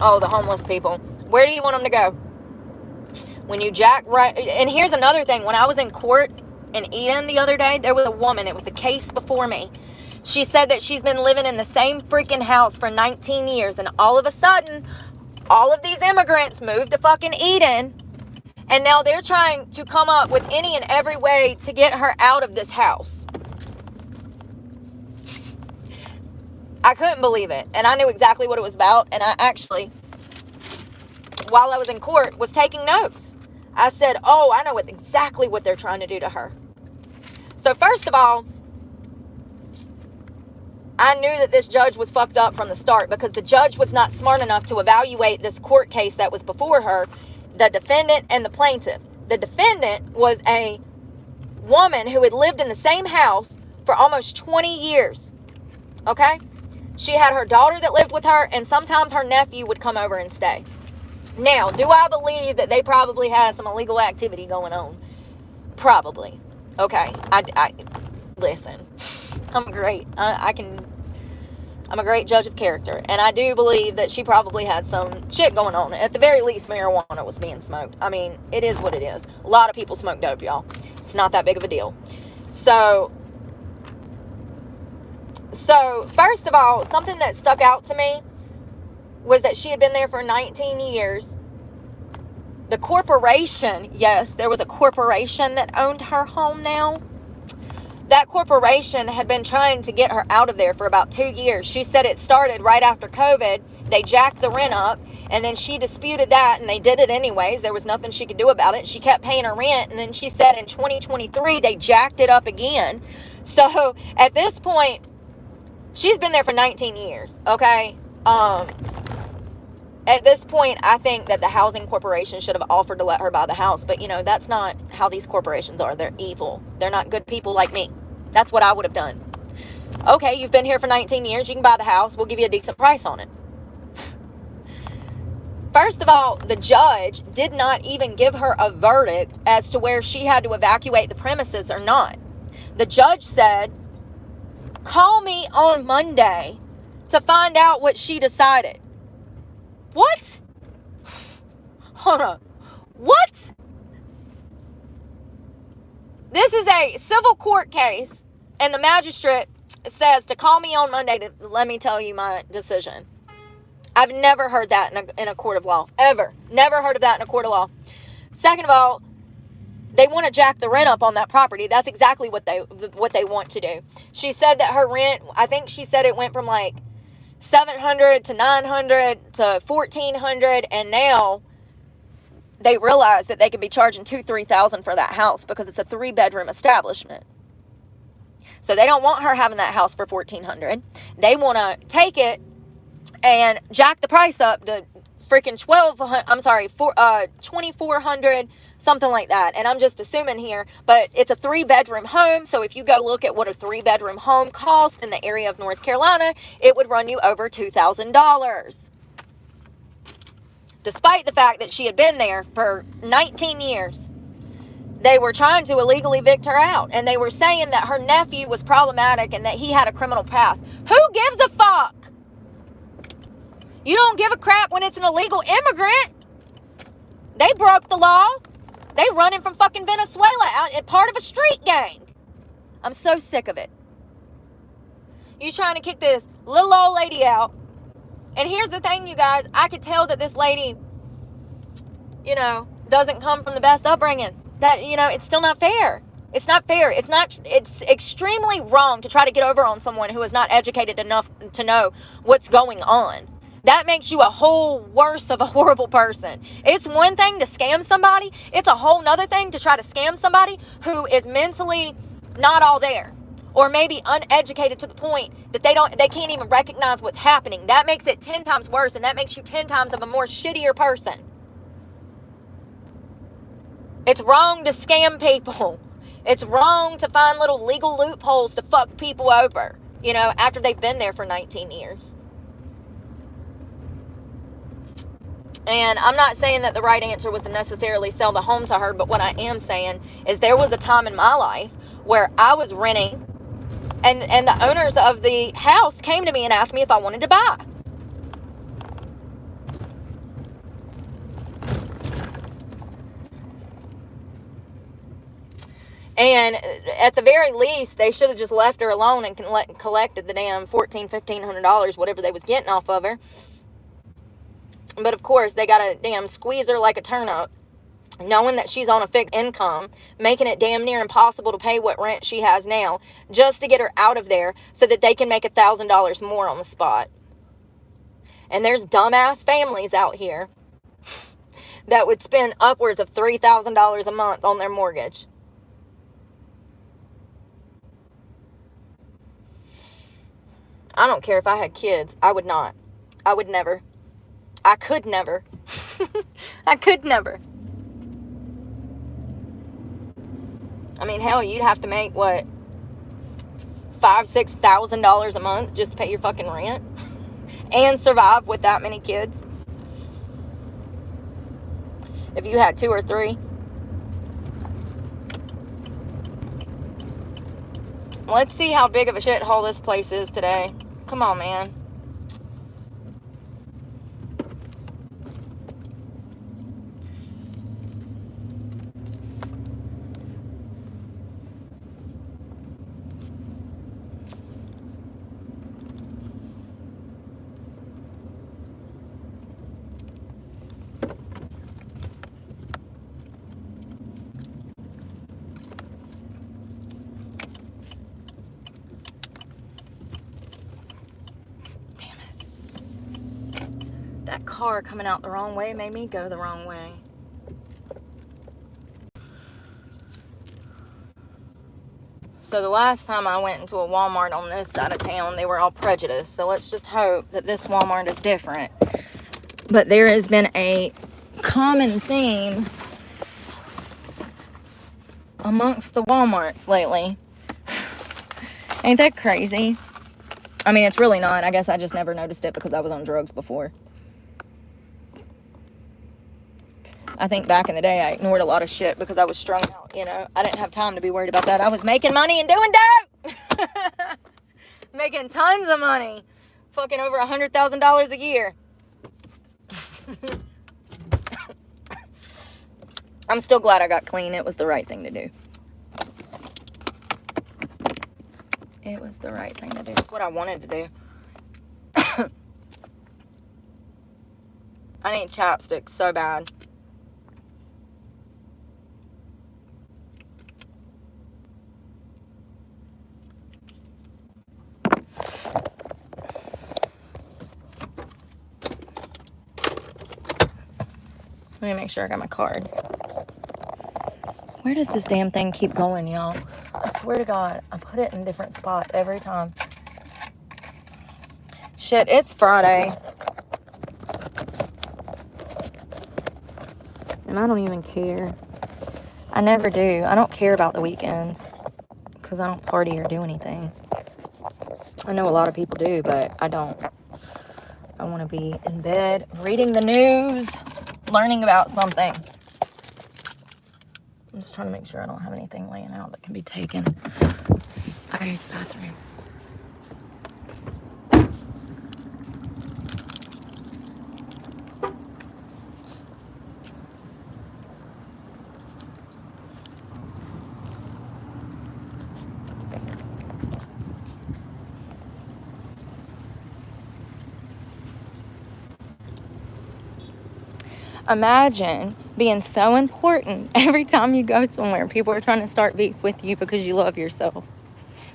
Oh, the homeless people. Where do you want them to go? When you jack right... And here's another thing. When I was in court in Eden the other day, there was a woman. It was the case before me. She said that she's been living in the same freaking house for 19 years. And all of a sudden, all of these immigrants moved to fucking Eden. And now they're trying to come up with any and every way to get her out of this house. I couldn't believe it. And I knew exactly what it was about. And I actually, while I was in court, was taking notes. I said, oh, I know exactly what they're trying to do to her. So first of all, I knew that this judge was fucked up from the start because the judge was not smart enough to evaluate this court case that was before her, the defendant and the plaintiff. The defendant was a woman who had lived in the same house for almost 20 years. Okay? She had her daughter that lived with her, and sometimes her nephew would come over and stay. Now, do I believe that they probably had some illegal activity going on? Probably. Okay. I listen. I'm great. I'm a great judge of character, and I do believe that she probably had some shit going on. At the very least, marijuana was being smoked. I mean, it is what it is. A lot of people smoke dope, y'all. It's not that big of a deal. So first of all, something that stuck out to me was that she had been there for 19 years. The corporation, yes, there was a corporation that owned her home now. that corporation had been trying to get her out of there for about 2 years. She said it started right after COVID. They jacked the rent up, and then she disputed that, and they did it anyways. There was nothing she could do about it. She kept paying her rent, and then she said in 2023 they jacked it up again. So at this point, she's been there for 19 years, okay? At this point, I think that the housing corporation should have offered to let her buy the house. But, you know, that's not how these corporations are. They're evil. They're not good people like me. That's what I would have done. Okay, you've been here for 19 years. You can buy the house. We'll give you a decent price on it. First of all, the judge did not even give her a verdict as to where she had to evacuate the premises or not. The judge said, call me on Monday to find out what she decided. What? Hold on. What? This is a civil court case, and the magistrate says to call me on Monday to let me tell you my decision. I've never heard that in a court of law. Ever. Never heard of that in a court of law. Second of all, they want to jack the rent up on that property. That's exactly what they want to do. She said that her rent, I think she said it went from like $700 to $900 to $1,400, and now they realize that they could be charging $2,000-$3,000 for that house because it's a 3-bedroom establishment. So they don't want her having that house for $1,400. They want to take it and jack the price up to freaking $2,400, something like that. And I'm just assuming here, but it's a 3-bedroom home. So if you go look at what a 3-bedroom home costs in the area of North Carolina, it would run you over $2,000. Despite the fact that she had been there for 19 years, they were trying to illegally evict her out. And they were saying that her nephew was problematic and that he had a criminal past. Who gives a fuck? You don't give a crap when it's an illegal immigrant. They broke the law. They running from fucking Venezuela out part of a street gang. I'm so sick of it. You trying to kick this little old lady out. And here's the thing, you guys. I could tell that this lady, you know, doesn't come from the best upbringing. That, you know, it's still not fair. It's not fair. It's extremely wrong to try to get over on someone who is not educated enough to know what's going on. That makes you a whole worse of a horrible person. It's one thing to scam somebody. It's a whole nother thing to try to scam somebody who is mentally not all there. Or maybe uneducated to the point that they can't even recognize what's happening. That makes it 10 times worse, and that makes you 10 times of a more shittier person. It's wrong to scam people. It's wrong to find little legal loopholes to fuck people over, you know, after they've been there for 19 years. And I'm not saying that the right answer was to necessarily sell the home to her, but what I am saying is there was a time in my life where I was renting, and the owners of the house came to me and asked me if I wanted to buy. And at the very least, they should have just left her alone and collected the damn $1,400-$1,500, whatever they was getting off of her. But of course, they got to damn squeeze her like a turnip, knowing that she's on a fixed income, making it damn near impossible to pay what rent she has now, just to get her out of there so that they can make $1,000 more on the spot. And there's dumbass families out here that would spend upwards of $3,000 a month on their mortgage. I don't care if I had kids. I would not. I would never. I could never. I could never. I mean, hell, you'd have to make, what, $5,000-$6,000 a month just to pay your fucking rent and survive with that many kids. If you had 2 or 3. Let's see how big of a shithole this place is today. Come on, man. car coming out the wrong way made me go the wrong way. So the last time I went into a Walmart on this side of town, they were all prejudiced. So let's just hope that this Walmart is different. But there has been a common theme amongst the Walmarts lately. Ain't that crazy? I mean, it's really not. I guess I just never noticed it because I was on drugs before. I think back in the day, I ignored a lot of shit because I was strung out, you know. I didn't have time to be worried about that. I was making money and doing dope. Making tons of money. Fucking over $100,000 a year. I'm still glad I got clean. It was the right thing to do. It was the right thing to do. It's what I wanted to do. I need chapstick so bad. Let me make sure I got my card. Where does this damn thing keep going, y'all? I swear to God, I put it in a different spot every time. Shit, it's Friday. And I don't even care. I never do. I don't care about the weekends. Because I don't party or do anything. I know a lot of people do, but I don't. I want to be in bed, reading the news, learning about something. I'm just trying to make sure I don't have anything laying out that can be taken. I use the bathroom. Imagine being so important every time you go somewhere. People are trying to start beef with you because you love yourself.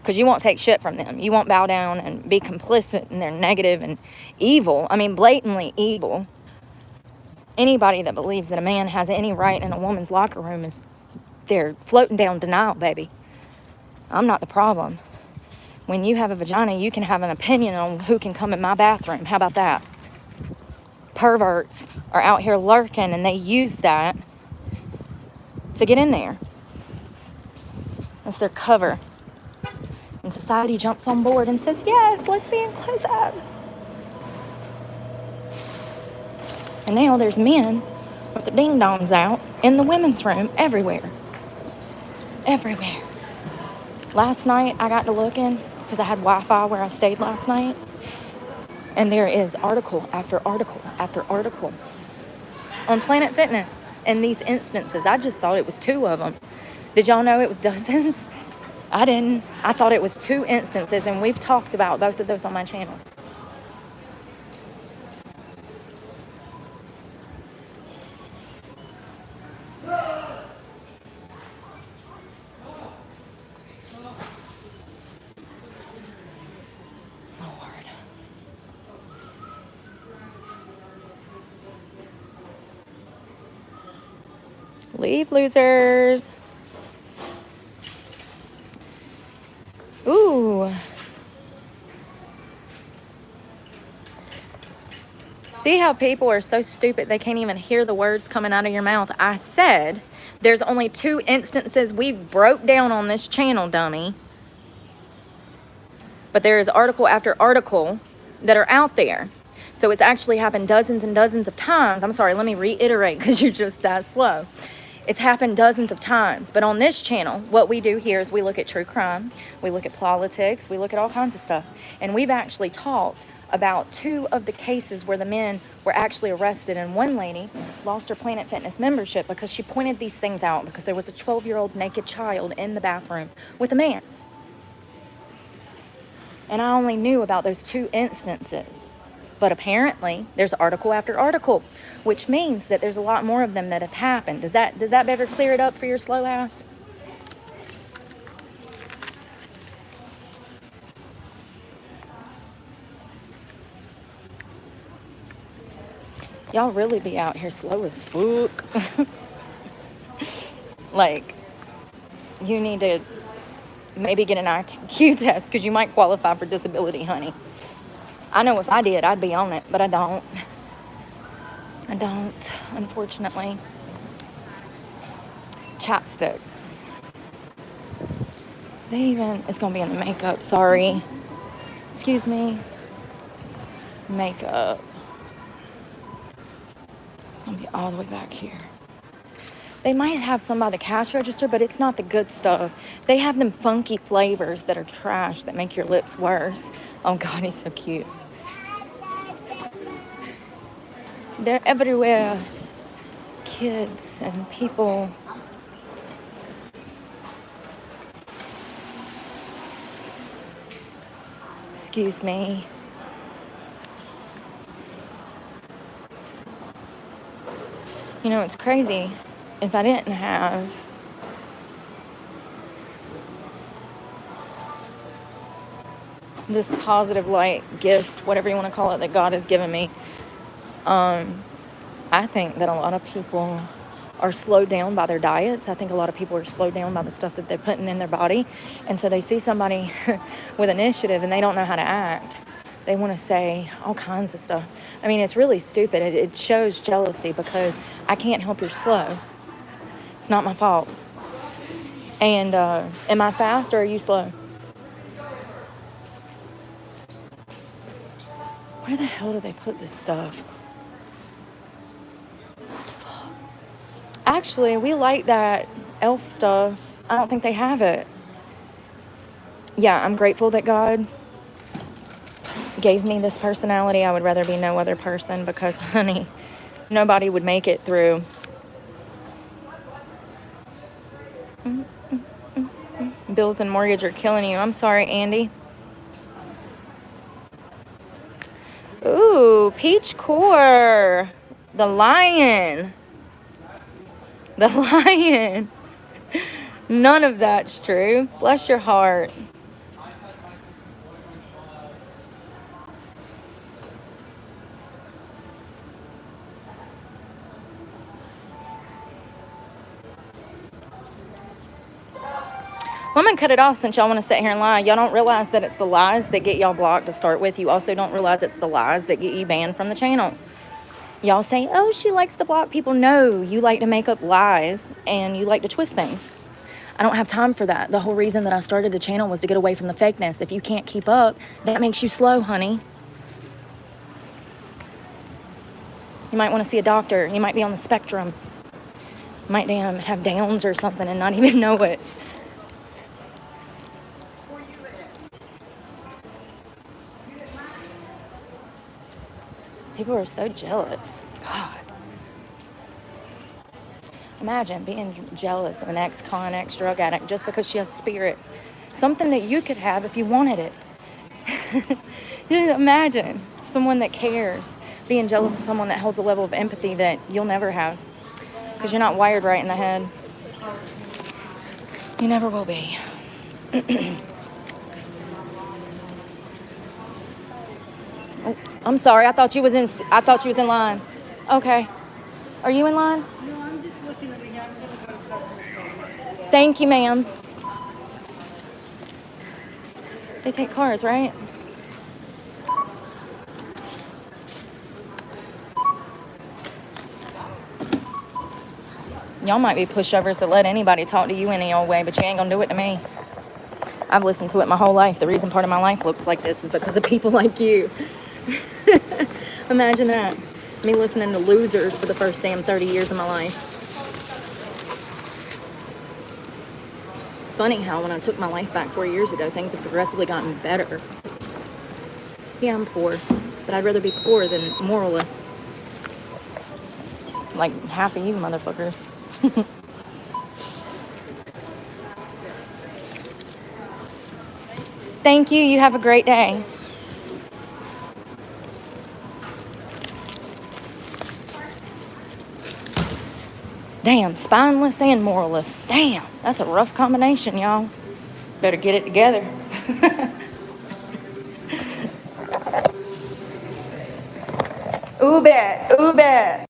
Because you won't take shit from them. You won't bow down and be complicit in their negative and evil. I mean, blatantly evil. Anybody that believes that a man has any right in a woman's locker room is, they're floating down denial, baby. I'm not the problem. When you have a vagina, you can have an opinion on who can come in my bathroom. How about that? Perverts are out here lurking and they use that to get in there. That's their cover. And society jumps on board and says, yes, let's be inclusive. And now there's men with their ding-dongs out in the women's room everywhere. Everywhere. Last night I got to looking because I had Wi-Fi where I stayed last night. And there is article after article after article on Planet Fitness in these instances. I just thought it was 2 of them. Did y'all know it was dozens? I didn't. I thought it was 2 instances, and we've talked about both of those on my channel. Leave, losers. Ooh. See how people are so stupid they can't even hear the words coming out of your mouth? I said there's only 2 instances we've broke down on this channel, dummy. But there is article after article that are out there. So it's actually happened dozens and dozens of times. I'm sorry, let me reiterate because you're just that slow. It's happened dozens of times. But on this channel, what we do here is we look at true crime, we look at politics, we look at all kinds of stuff. And we've actually talked about 2 of the cases where the men were actually arrested, and one lady lost her Planet Fitness membership because she pointed these things out because there was a 12-year-old naked child in the bathroom with a man. And I only knew about those 2 instances. But apparently, there's article after article, which means that there's a lot more of them that have happened. Does that better clear it up for your slow ass? Y'all really be out here slow as fuck. Like, you need to maybe get an IQ test because you might qualify for disability, honey. I know if I did, I'd be on it, but I don't. I don't, unfortunately. Chapstick. It's gonna be in the makeup, sorry. Excuse me. Makeup. It's gonna be all the way back here. They might have some by the cash register, but it's not the good stuff. They have them funky flavors that are trash that make your lips worse. Oh God, he's so cute. They're everywhere. Kids and people. Excuse me. You know, it's crazy. If I didn't have this positive light gift, whatever you want to call it, that God has given me, I think that a lot of people are slowed down by their diets. I think a lot of people are slowed down by the stuff that they're putting in their body. And so they see somebody with initiative and they don't know how to act. They want to say all kinds of stuff. I mean, it's really stupid. It shows jealousy because I can't help you're slow. It's not my fault. And am I fast or are you slow? Where the hell do they put this stuff? Actually, we like that elf stuff. I don't think they have it. Yeah, I'm grateful that God gave me this personality. I would rather be no other person because, honey, nobody would make it through. Bills and mortgage are killing you. I'm sorry, Andy. Ooh, Peach Core. The lion. The lion. None of that's true. Bless your heart. Well, I'm going to cut it off since y'all want to sit here and lie. Y'all don't realize that it's the lies that get y'all blocked to start with. You also don't realize it's the lies that get you banned from the channel. Y'all say, oh, she likes to block people. No, you like to make up lies and you like to twist things. I don't have time for that. The whole reason that I started the channel was to get away from the fakeness. If you can't keep up, that makes you slow, honey. You might want to see a doctor. You might be on the spectrum. You might have Downs or something and not even know it. People are so jealous. God. Imagine being jealous of an ex-con, ex-drug addict just because she has spirit. Something that you could have if you wanted it. Just imagine someone that cares being jealous of someone that holds a level of empathy that you'll never have because you're not wired right in the head. You never will be. Oh, I'm sorry. I thought you was in line. Okay. Are you in line? No, I'm just looking over here. I'm going to go to customer service. Thank you, ma'am. They take cards, right? Y'all might be pushovers that let anybody talk to you any old way, but you ain't gonna do it to me. I've listened to it my whole life. The reason part of my life looks like this is because of people like you. Imagine that. Me listening to losers for the first damn 30 years of my life. It's funny how when I took my life back 4 years ago, things have progressively gotten better. Yeah, I'm poor, but I'd rather be poor than moralless. Like half of you motherfuckers. Thank you. You have a great day. Damn, spineless and moralist. Damn, that's a rough combination, y'all. Better get it together. Uber, Uber.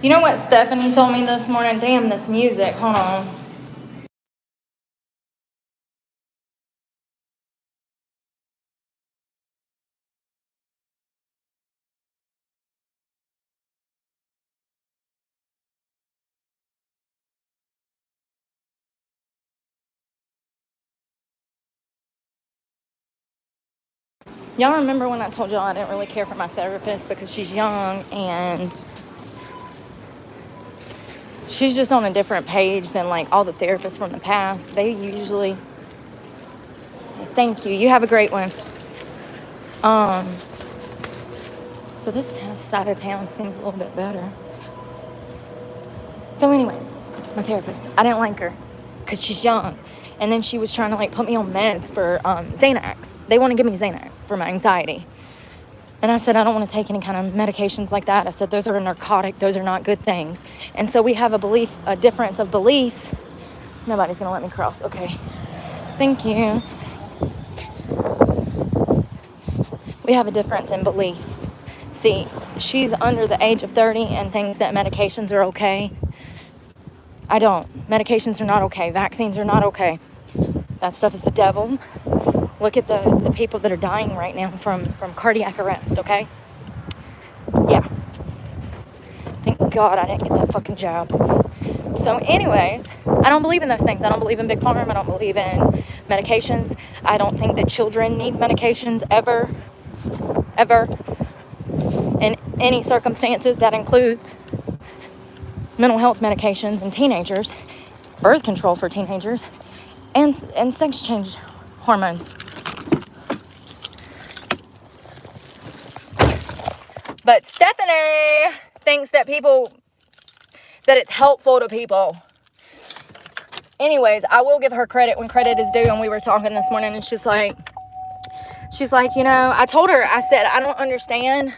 You know what Stephanie told me this morning? Damn, this music. Hold on. Y'all remember when I told y'all I didn't really care for my therapist because she's young and she's just on a different page than like all the therapists from the past. They usually, thank you. You have a great one. So this side of town seems a little bit better. So anyways, my therapist, I didn't like her because she's young. And then she was trying to like put me on meds for Xanax. They want to give me Xanax for my anxiety. And I said, I don't want to take any kind of medications like that. I said, those are a narcotic. Those are not good things. And so we have a difference of beliefs. Nobody's going to let me cross. Okay. Thank you. We have a difference in beliefs. See, she's under the age of 30 and thinks that medications are okay. I don't. Medications are not okay. Vaccines are not okay. That stuff is the devil. Look at the people that are dying right now from cardiac arrest, okay? Yeah. Thank God I didn't get that fucking job. So anyways, I don't believe in those things. I don't believe in Big Pharma. I don't believe in medications. I don't think that children need medications ever. In any circumstances. That includes mental health medications in teenagers, birth control for teenagers, and sex change hormones. But Stephanie thinks that it's helpful to people. Anyways, I will give her credit when credit is due, and we were talking this morning, and she's like, you know, I told her, I said, I don't understand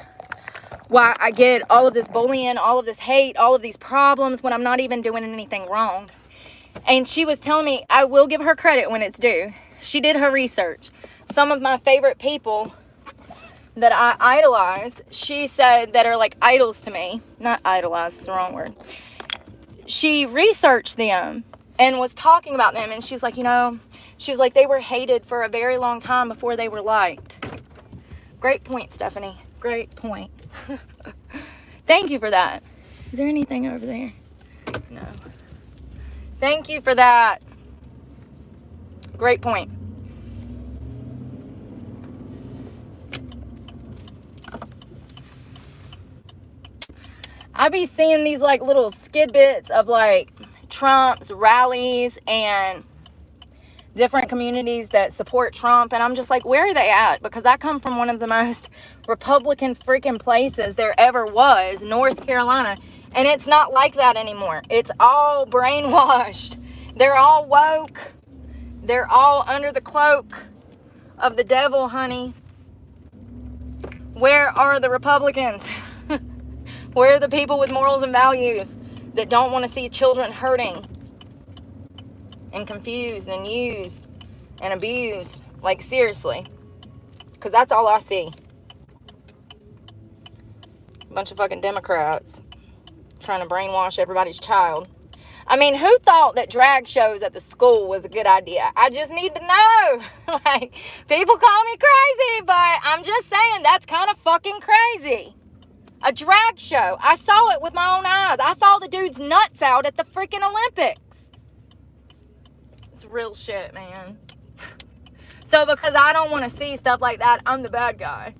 why I get all of this bullying, all of this hate, all of these problems when I'm not even doing anything wrong. And she was telling me, I will give her credit when it's due. She did her research. Some of my favorite people that I idolize, she said, that are like idols to me. Not idolize, it's the wrong word. She researched them and was talking about them. And she's like, you know, she was like, they were hated for a very long time before they were liked. Great point, Stephanie. Great point. Thank you for that. Is there anything over there? No. Thank you for that. Great point. I be seeing these like little skidbits of like Trump's rallies and different communities that support Trump, and I'm just like, where are they at? Because I come from one of the most Republican freaking places there ever was, North Carolina, and it's not like that anymore. It's all brainwashed. They're all woke. They're all under the cloak of the devil, honey. Where are the Republicans? Where are the people with morals and values that don't want to see children hurting and confused and used and abused? Like, seriously. Because that's all I see. A bunch of fucking Democrats trying to brainwash everybody's child. I mean, who thought that drag shows at the school was a good idea? I just need to know. Like, people call me crazy, but I'm just saying that's kind of fucking crazy. A drag show. I saw it with my own eyes. I saw the dude's nuts out at the freaking Olympics. It's real shit, man. So because I don't want to see stuff like that, I'm the bad guy.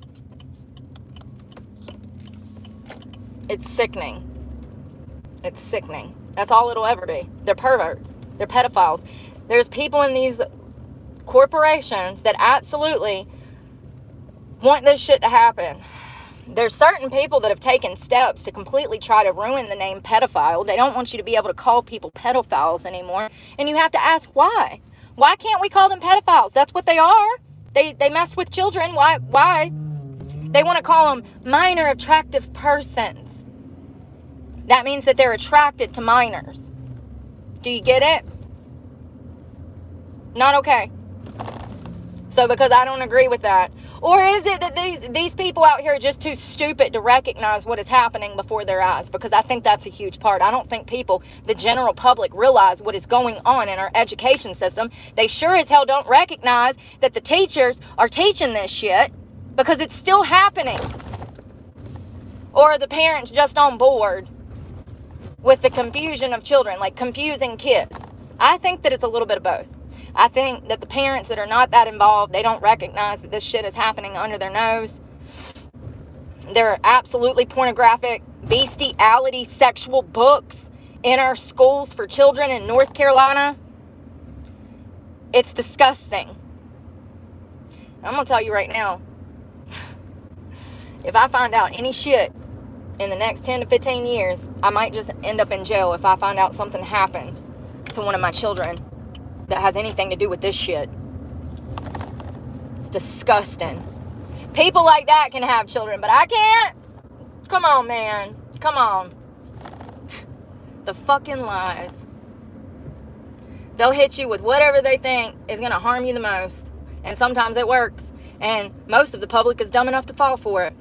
It's sickening. It's sickening. That's all it'll ever be. They're perverts. They're pedophiles. There's people in these corporations that absolutely want this shit to happen. There's certain people that have taken steps to completely try to ruin the name pedophile. They don't want you to be able to call people pedophiles anymore. And you have to ask why. Why can't we call them pedophiles? That's what they are. They mess with children. Why? They want to call them minor attractive persons. That means that they're attracted to minors. Do you get it? Not okay. So because I don't agree with that. Or is it that these people out here are just too stupid to recognize what is happening before their eyes? Because I think that's a huge part. I don't think people, the general public, realize what is going on in our education system. They sure as hell don't recognize that the teachers are teaching this shit because it's still happening. Or are the parents just on board with the confusion of children, like confusing kids? I think that it's a little bit of both. I think that the parents that are not that involved, they don't recognize that this shit is happening under their nose. There are absolutely pornographic, bestiality, sexual books in our schools for children in North Carolina. It's disgusting. I'm going to tell you right now, if I find out any shit in the next 10 to 15 years, I might just end up in jail if I find out something happened to one of my children that has anything to do with this shit. It's disgusting. People like that can have children, but I can't. Come on, man. Come on. The fucking lies. They'll hit you with whatever they think is going to harm you the most. And sometimes it works. And most of the public is dumb enough to fall for it.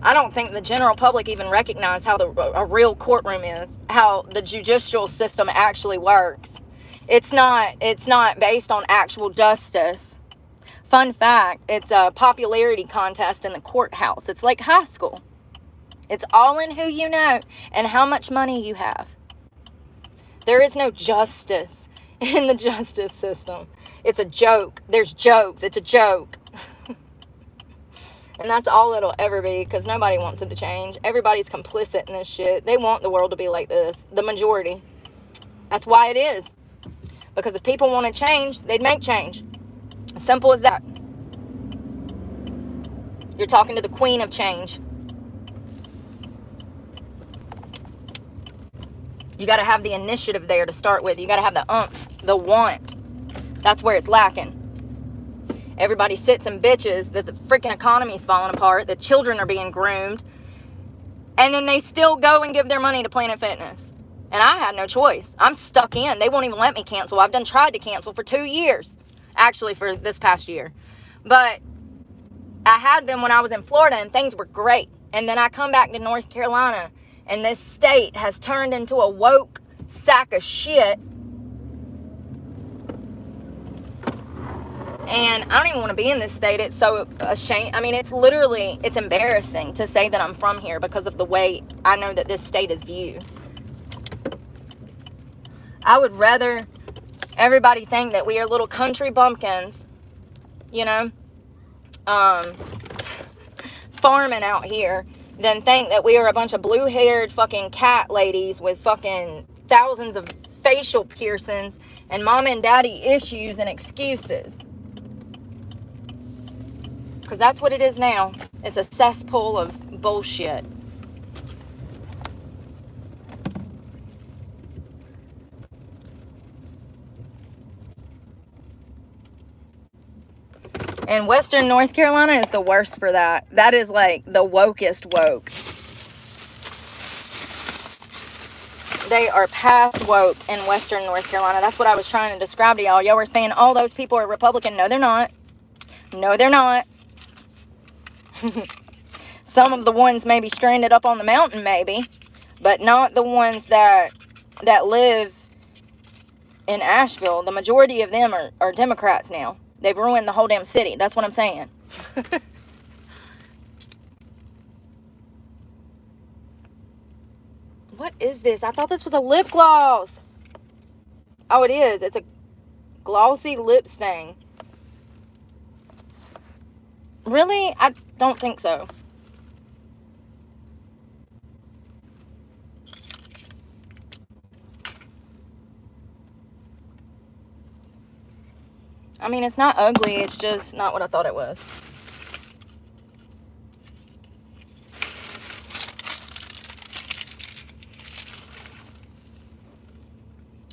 I don't think the general public even recognize how a real courtroom is, how the judicial system actually works. It's not based on actual justice. Fun fact, it's a popularity contest in the courthouse. It's like high school. It's all in who you know and how much money you have. There is no justice in the justice system. It's a joke. There's jokes. It's a joke. And that's all it'll ever be, because nobody wants it to change. Everybody's complicit in this shit. They want the world to be like this. The majority. That's why it is. Because if people want to change, they'd make change. As simple as that. You're talking to the queen of change. You got to have the initiative there to start with. You got to have the oomph, the want. That's where it's lacking. Everybody sits and bitches that the freaking economy's falling apart, that children are being groomed, and then they still go and give their money to Planet Fitness. And I had no choice. I'm stuck in. They won't even let me cancel. I've tried to cancel for 2 years. Actually, for this past year. But I had them when I was in Florida, and things were great. And then I come back to North Carolina, and this state has turned into a woke sack of shit. And I don't even want to be in this state. It's so ashamed. I mean, it's embarrassing to say that I'm from here because of the way I know that this state is viewed. I would rather everybody think that we are little country bumpkins, you know, farming out here, than think that we are a bunch of blue-haired fucking cat ladies with fucking thousands of facial piercings and mom and daddy issues and excuses. Because that's what it is now. It's a cesspool of bullshit. And Western North Carolina is the worst for that. That is like the wokest woke. They are past woke in Western North Carolina. That's what I was trying to describe to y'all. Y'all were saying all those people are Republican. No, they're not. No, they're not. Some of the ones maybe stranded up on the mountain, maybe, but not the ones that live in Asheville. The majority of them are Democrats now. They've ruined the whole damn city. That's what I'm saying. What is this? I thought this was a lip gloss. Oh, it is. It's a Glossy lip stain. Really? I don't think so. I mean, it's not ugly. It's just not what I thought it was.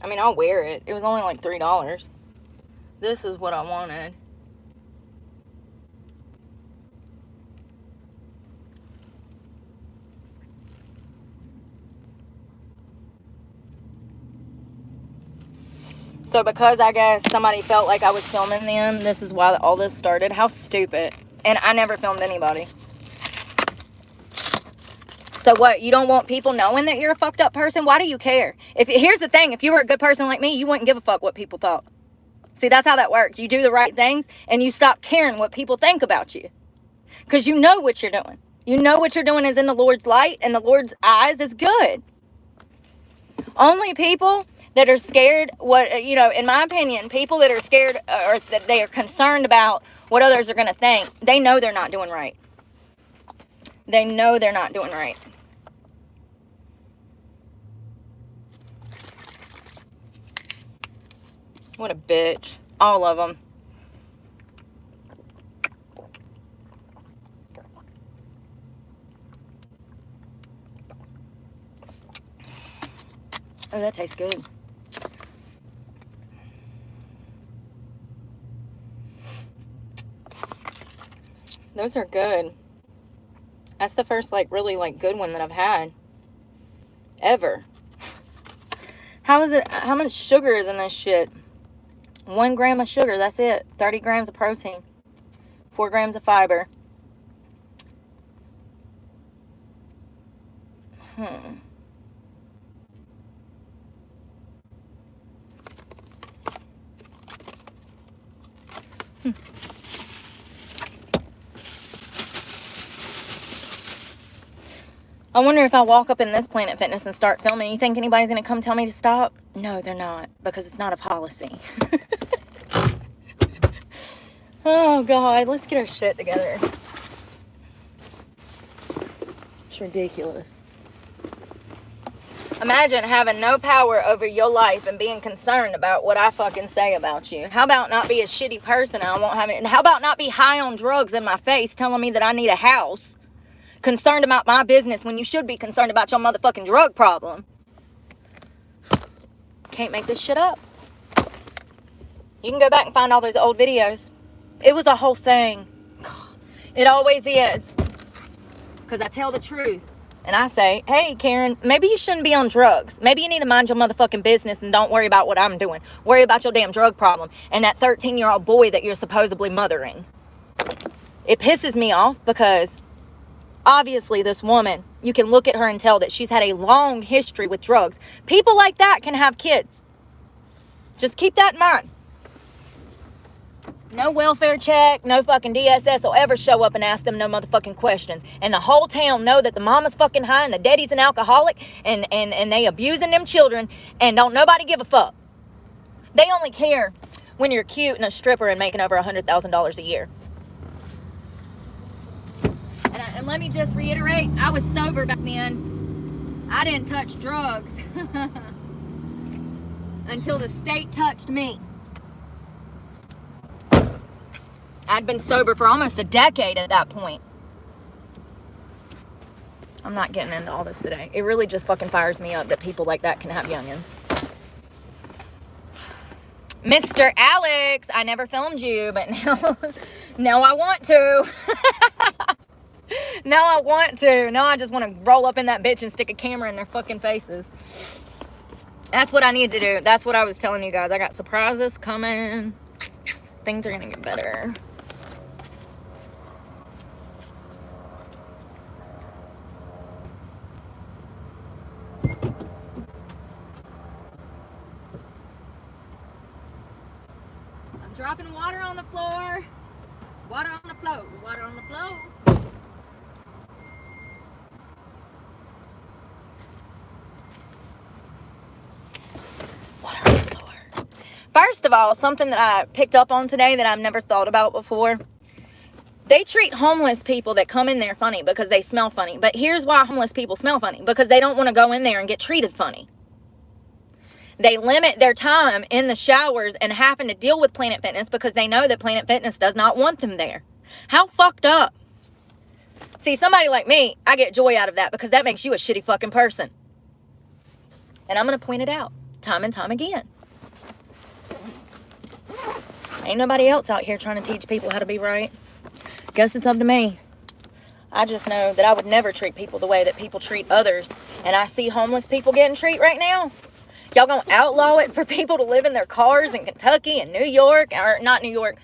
I mean, I'll wear it. It was only like $3. This is what I wanted. So because I guess somebody felt like I was filming them, this is why all this started. How stupid. And I never filmed anybody. So what, you don't want people knowing that you're a fucked up person? Why do you care? Here's the thing, if you were a good person like me, you wouldn't give a fuck what people thought. See, that's how that works. You do the right things and you stop caring what people think about you. Because you know what you're doing. You know what you're doing is in the Lord's light and the Lord's eyes is good. Only people that are scared, in my opinion, people that are scared or that they are concerned about what others are going to think, they know they're not doing right. They know they're not doing right. What a bitch. All of them. Oh, that tastes good. Those are good. That's the first, really, good one that I've had. Ever. How much sugar is in this shit? 1 gram of sugar, that's it. 30 grams of protein. 4 grams of fiber. I wonder if I walk up in this Planet Fitness and start filming, you think anybody's going to come tell me to stop? No, they're not, because it's not a policy. Oh, God, let's get our shit together. It's ridiculous. Imagine having no power over your life and being concerned about what I fucking say about you. How about not be a shitty person? I won't have it. And how about not be high on drugs in my face telling me that I need a house? Concerned about my business when you should be concerned about your motherfucking drug problem. Can't make this shit up. You can go back and find all those old videos. It was a whole thing. It always is. Because I tell the truth. And I say, hey, Karen, maybe you shouldn't be on drugs. Maybe you need to mind your motherfucking business and don't worry about what I'm doing. Worry about your damn drug problem and that 13-year-old boy that you're supposedly mothering. It pisses me off because obviously this woman, you can look at her and tell that she's had a long history with drugs. People like that can have kids. Just keep that in mind. No welfare check, no fucking DSS will ever show up and ask them no motherfucking questions. And the whole town know that the mama's fucking high and the daddy's an alcoholic and they abusing them children and don't nobody give a fuck. They only care when you're cute and a stripper and making over $100,000 a year. And let me just reiterate, I was sober back then. I didn't touch drugs until the state touched me. I'd been sober for almost a decade at that point. I'm not getting into all this today. It really just fucking fires me up that people like that can have youngins. Mr. Alex, I never filmed you, but now I want to. Now I want to. Now I just want to roll up in that bitch and stick a camera in their fucking faces. That's what I need to do. That's what I was telling you guys. I got surprises coming. Things are gonna get better. I'm dropping water on the floor. Water on the floor. Water on the floor. First of all, something that I picked up on today that I've never thought about before. They treat homeless people that come in there funny because they smell funny. But here's why homeless people smell funny. Because they don't want to go in there and get treated funny. They limit their time in the showers and having to deal with Planet Fitness because they know that Planet Fitness does not want them there. How fucked up. See, somebody like me, I get joy out of that because that makes you a shitty fucking person. And I'm going to point it out time and time again. Ain't nobody else out here trying to teach people how to be right. Guess it's up to me. I just know that I would never treat people the way that people treat others. And I see homeless people getting treated right now. Y'all gonna outlaw it for people to live in their cars in Kentucky and New York, or not New York,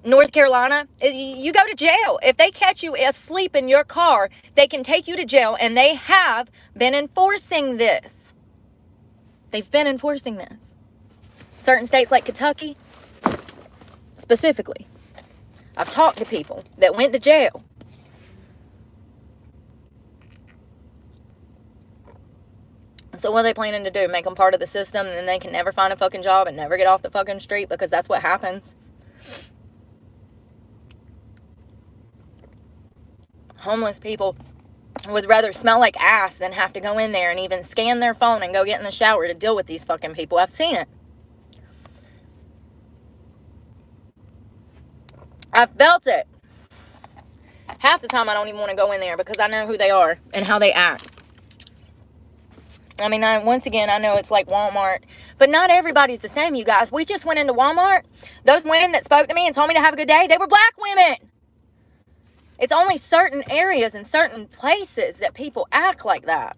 North Carolina? You go to jail. If they catch you asleep in your car, they can take you to jail, and they have been enforcing this. They've been enforcing this. Certain states like Kentucky, specifically. I've talked to people that went to jail. So what are they planning to do? Make them part of the system and then they can never find a fucking job and never get off the fucking street, because that's what happens. Homeless people would rather smell like ass than have to go in there and even scan their phone and go get in the shower to deal with these fucking people. I've seen it. I've felt it. Half the time I don't even want to go in there because I know who they are and how they act. I mean, once again, I know it's like Walmart, but not everybody's the same, you guys. We just went into Walmart. Those women that spoke to me and told me to have a good day, they were black women. It's only certain areas and certain places that people act like that.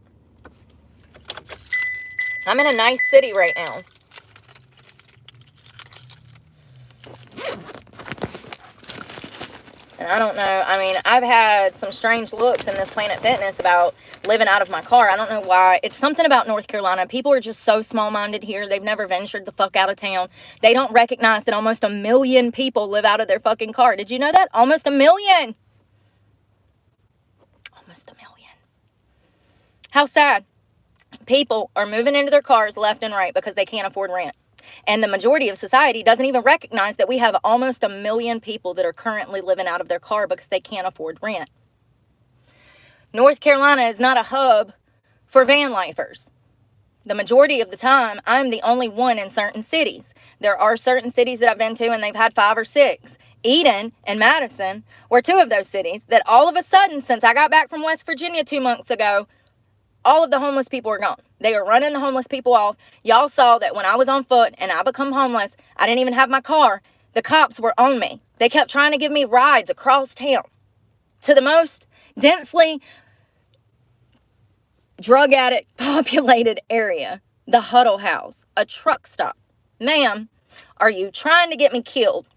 I'm in a nice city right now. And I don't know. I mean, I've had some strange looks in this Planet Fitness about living out of my car. I don't know why. It's something about North Carolina. People are just so small-minded here. They've never ventured the fuck out of town. They don't recognize that almost 1 million people live out of their fucking car. Did you know that? Almost 1 million. Almost 1 million. How sad. People are moving into their cars left and right because they can't afford rent. And the majority of society doesn't even recognize that we have almost 1 million people that are currently living out of their car because they can't afford rent. North Carolina is not a hub for van lifers. The majority of the time, I'm the only one in certain cities. There are certain cities that I've been to and they've had 5 or 6. Eden and Madison were 2 of those cities that all of a sudden, since I got back from West Virginia 2 months ago, all of the homeless people are gone. They are running the homeless people off. Y'all saw that when I was on foot and I become homeless, I didn't even have my car. The cops were on me. They kept trying to give me rides across town to the most densely drug addict populated area, the Huddle House, a truck stop. Ma'am, are you trying to get me killed?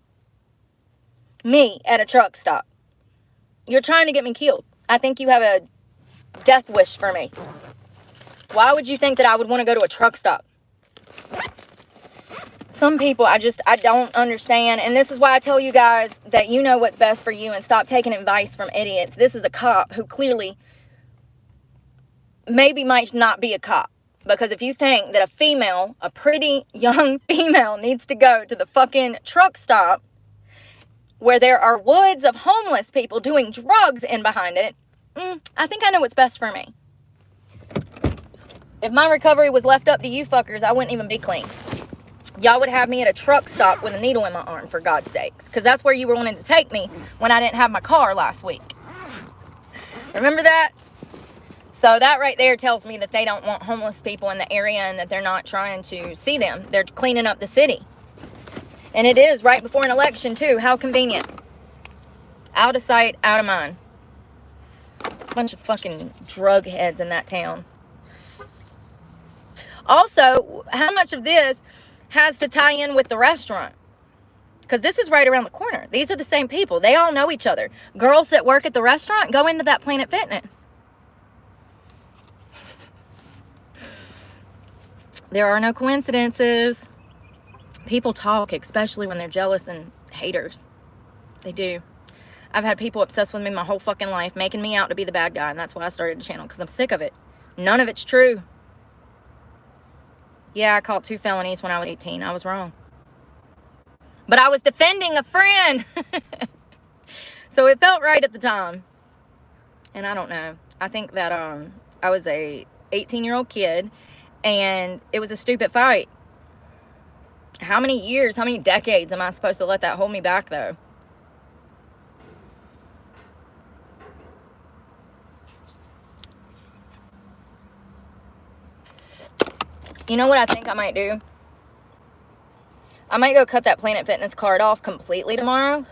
Me at a truck stop. You're trying to get me killed. I think you have a death wish for me. Why would you think that I would want to go to a truck stop? Some people, I don't understand. And this is why I tell you guys that you know what's best for you and stop taking advice from idiots. This is a cop who clearly maybe might not be a cop. Because if you think that a pretty young female needs to go to the fucking truck stop where there are woods of homeless people doing drugs in behind it, I think I know what's best for me. If my recovery was left up to you fuckers, I wouldn't even be clean. Y'all would have me at a truck stop with a needle in my arm, for God's sakes. Because that's where you were wanting to take me when I didn't have my car last week. Remember that? So that right there tells me that they don't want homeless people in the area and that they're not trying to see them. They're cleaning up the city. And it is right before an election, too. How convenient. Out of sight, out of mind. Bunch of fucking drug heads in that town. Also, how much of this has to tie in with the restaurant? Because this is right around the corner. These are the same people. They all know each other. Girls that work at the restaurant go into that Planet Fitness. There are no coincidences. People talk, especially when they're jealous and haters. They do. I've had people obsessed with me my whole fucking life, making me out to be the bad guy, and that's why I started the channel, because I'm sick of it. None of it's true. Yeah, I caught 2 felonies when I was 18. I was wrong. But I was defending a friend. So it felt right at the time. And I don't know. I think that I was a 18-year-old kid and it was a stupid fight. How many years, how many decades am I supposed to let that hold me back though? You know what I think I might do? I might go cut that Planet Fitness card off completely tomorrow.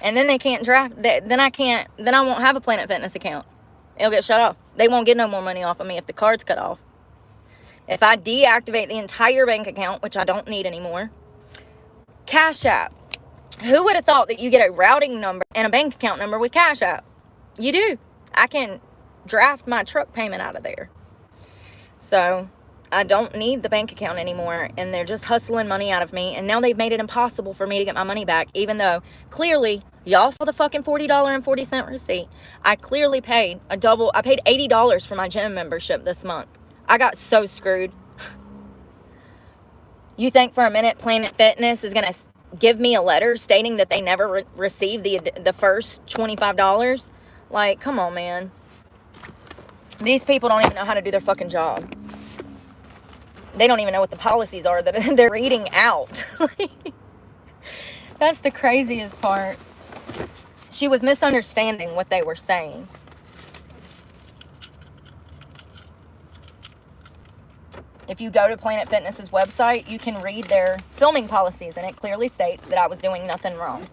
And then they can't draft, then I won't have a Planet Fitness account. It'll get shut off. They won't get no more money off of me if the card's cut off. If I deactivate the entire bank account, which I don't need anymore. Cash App. Who would have thought that you get a routing number and a bank account number with Cash App? You do. I can draft my truck payment out of there. So I don't need the bank account anymore, and they're just hustling money out of me, and now they've made it impossible for me to get my money back, even though clearly y'all saw the fucking $40.40 receipt. I clearly paid I paid $80 for my gym membership this month. I got so screwed. You think for a minute Planet Fitness is gonna give me a letter stating that they never received the first $25? Like, come on, man. These people don't even know how to do their fucking job. They don't even know what the policies are that they're reading out. That's the craziest part. She was misunderstanding what they were saying. If you go to Planet Fitness's website, you can read their filming policies, and it clearly states that I was doing nothing wrong.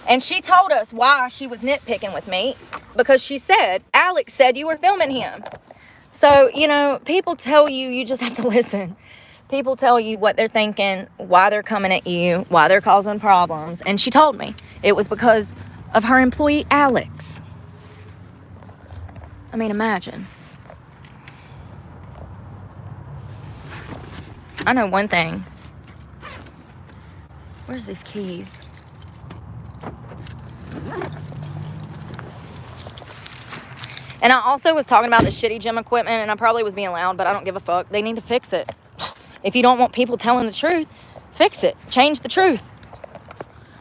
And she told us why she was nitpicking with me, because she said, Alex said you were filming him. So, you know, people tell you, you just have to listen. People tell you what they're thinking, why they're coming at you, why they're causing problems. And she told me it was because of her employee, Alex. I mean, imagine. I know one thing. Where's these keys? And I also was talking about the shitty gym equipment, and I probably was being loud, but I don't give a fuck. They need to fix it. If you don't want people telling the truth, fix it. Change the truth.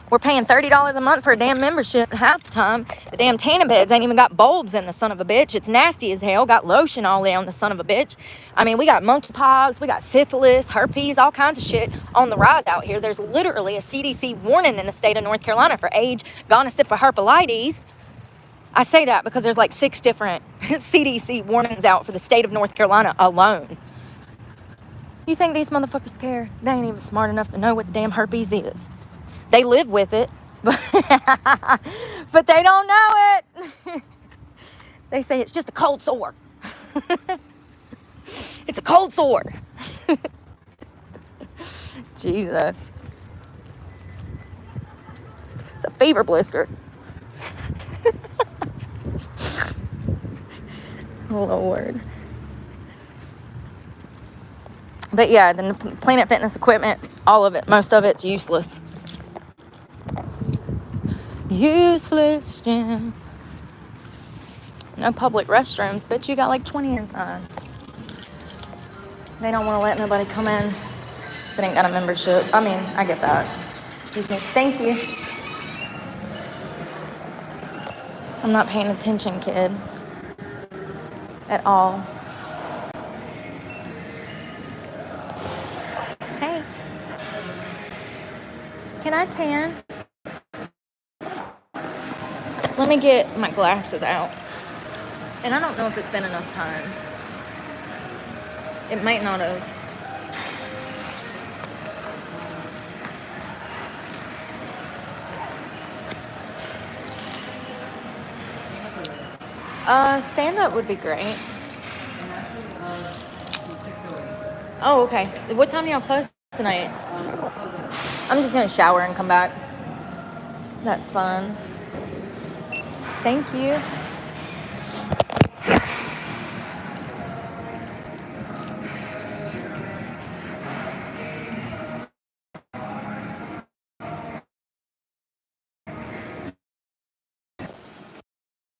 We're paying $30 a month for a damn membership, and half the time, the damn tanning beds ain't even got bulbs in the son of a bitch. It's nasty as hell. Got lotion all down the son of a bitch. I mean, we got monkeypox, we got syphilis, herpes, all kinds of shit on the rise out here. There's literally a CDC warning in the state of North Carolina for age gonosyphilis. I say that because there's like 6 different CDC warnings out for the state of North Carolina alone. You think these motherfuckers care? They ain't even smart enough to know what the damn herpes is. They live with it, but, but they don't know it. They say it's just a cold sore. It's a cold sore. Jesus. It's a fever blister. Lord. But yeah, the Planet Fitness equipment, all of it, most of it's useless. Useless gym. No public restrooms, but you got like 20 inside. They don't want to let nobody come in that ain't got a membership. I mean, I get that. Excuse me. Thank you. I'm not paying attention, kid. At all. Hey. Can I tan? Let me get my glasses out. And I don't know if it's been enough time. It might not have. Stand up would be great. Oh, okay. What time do y'all close tonight? I'm just gonna shower and come back. That's fine. Thank you.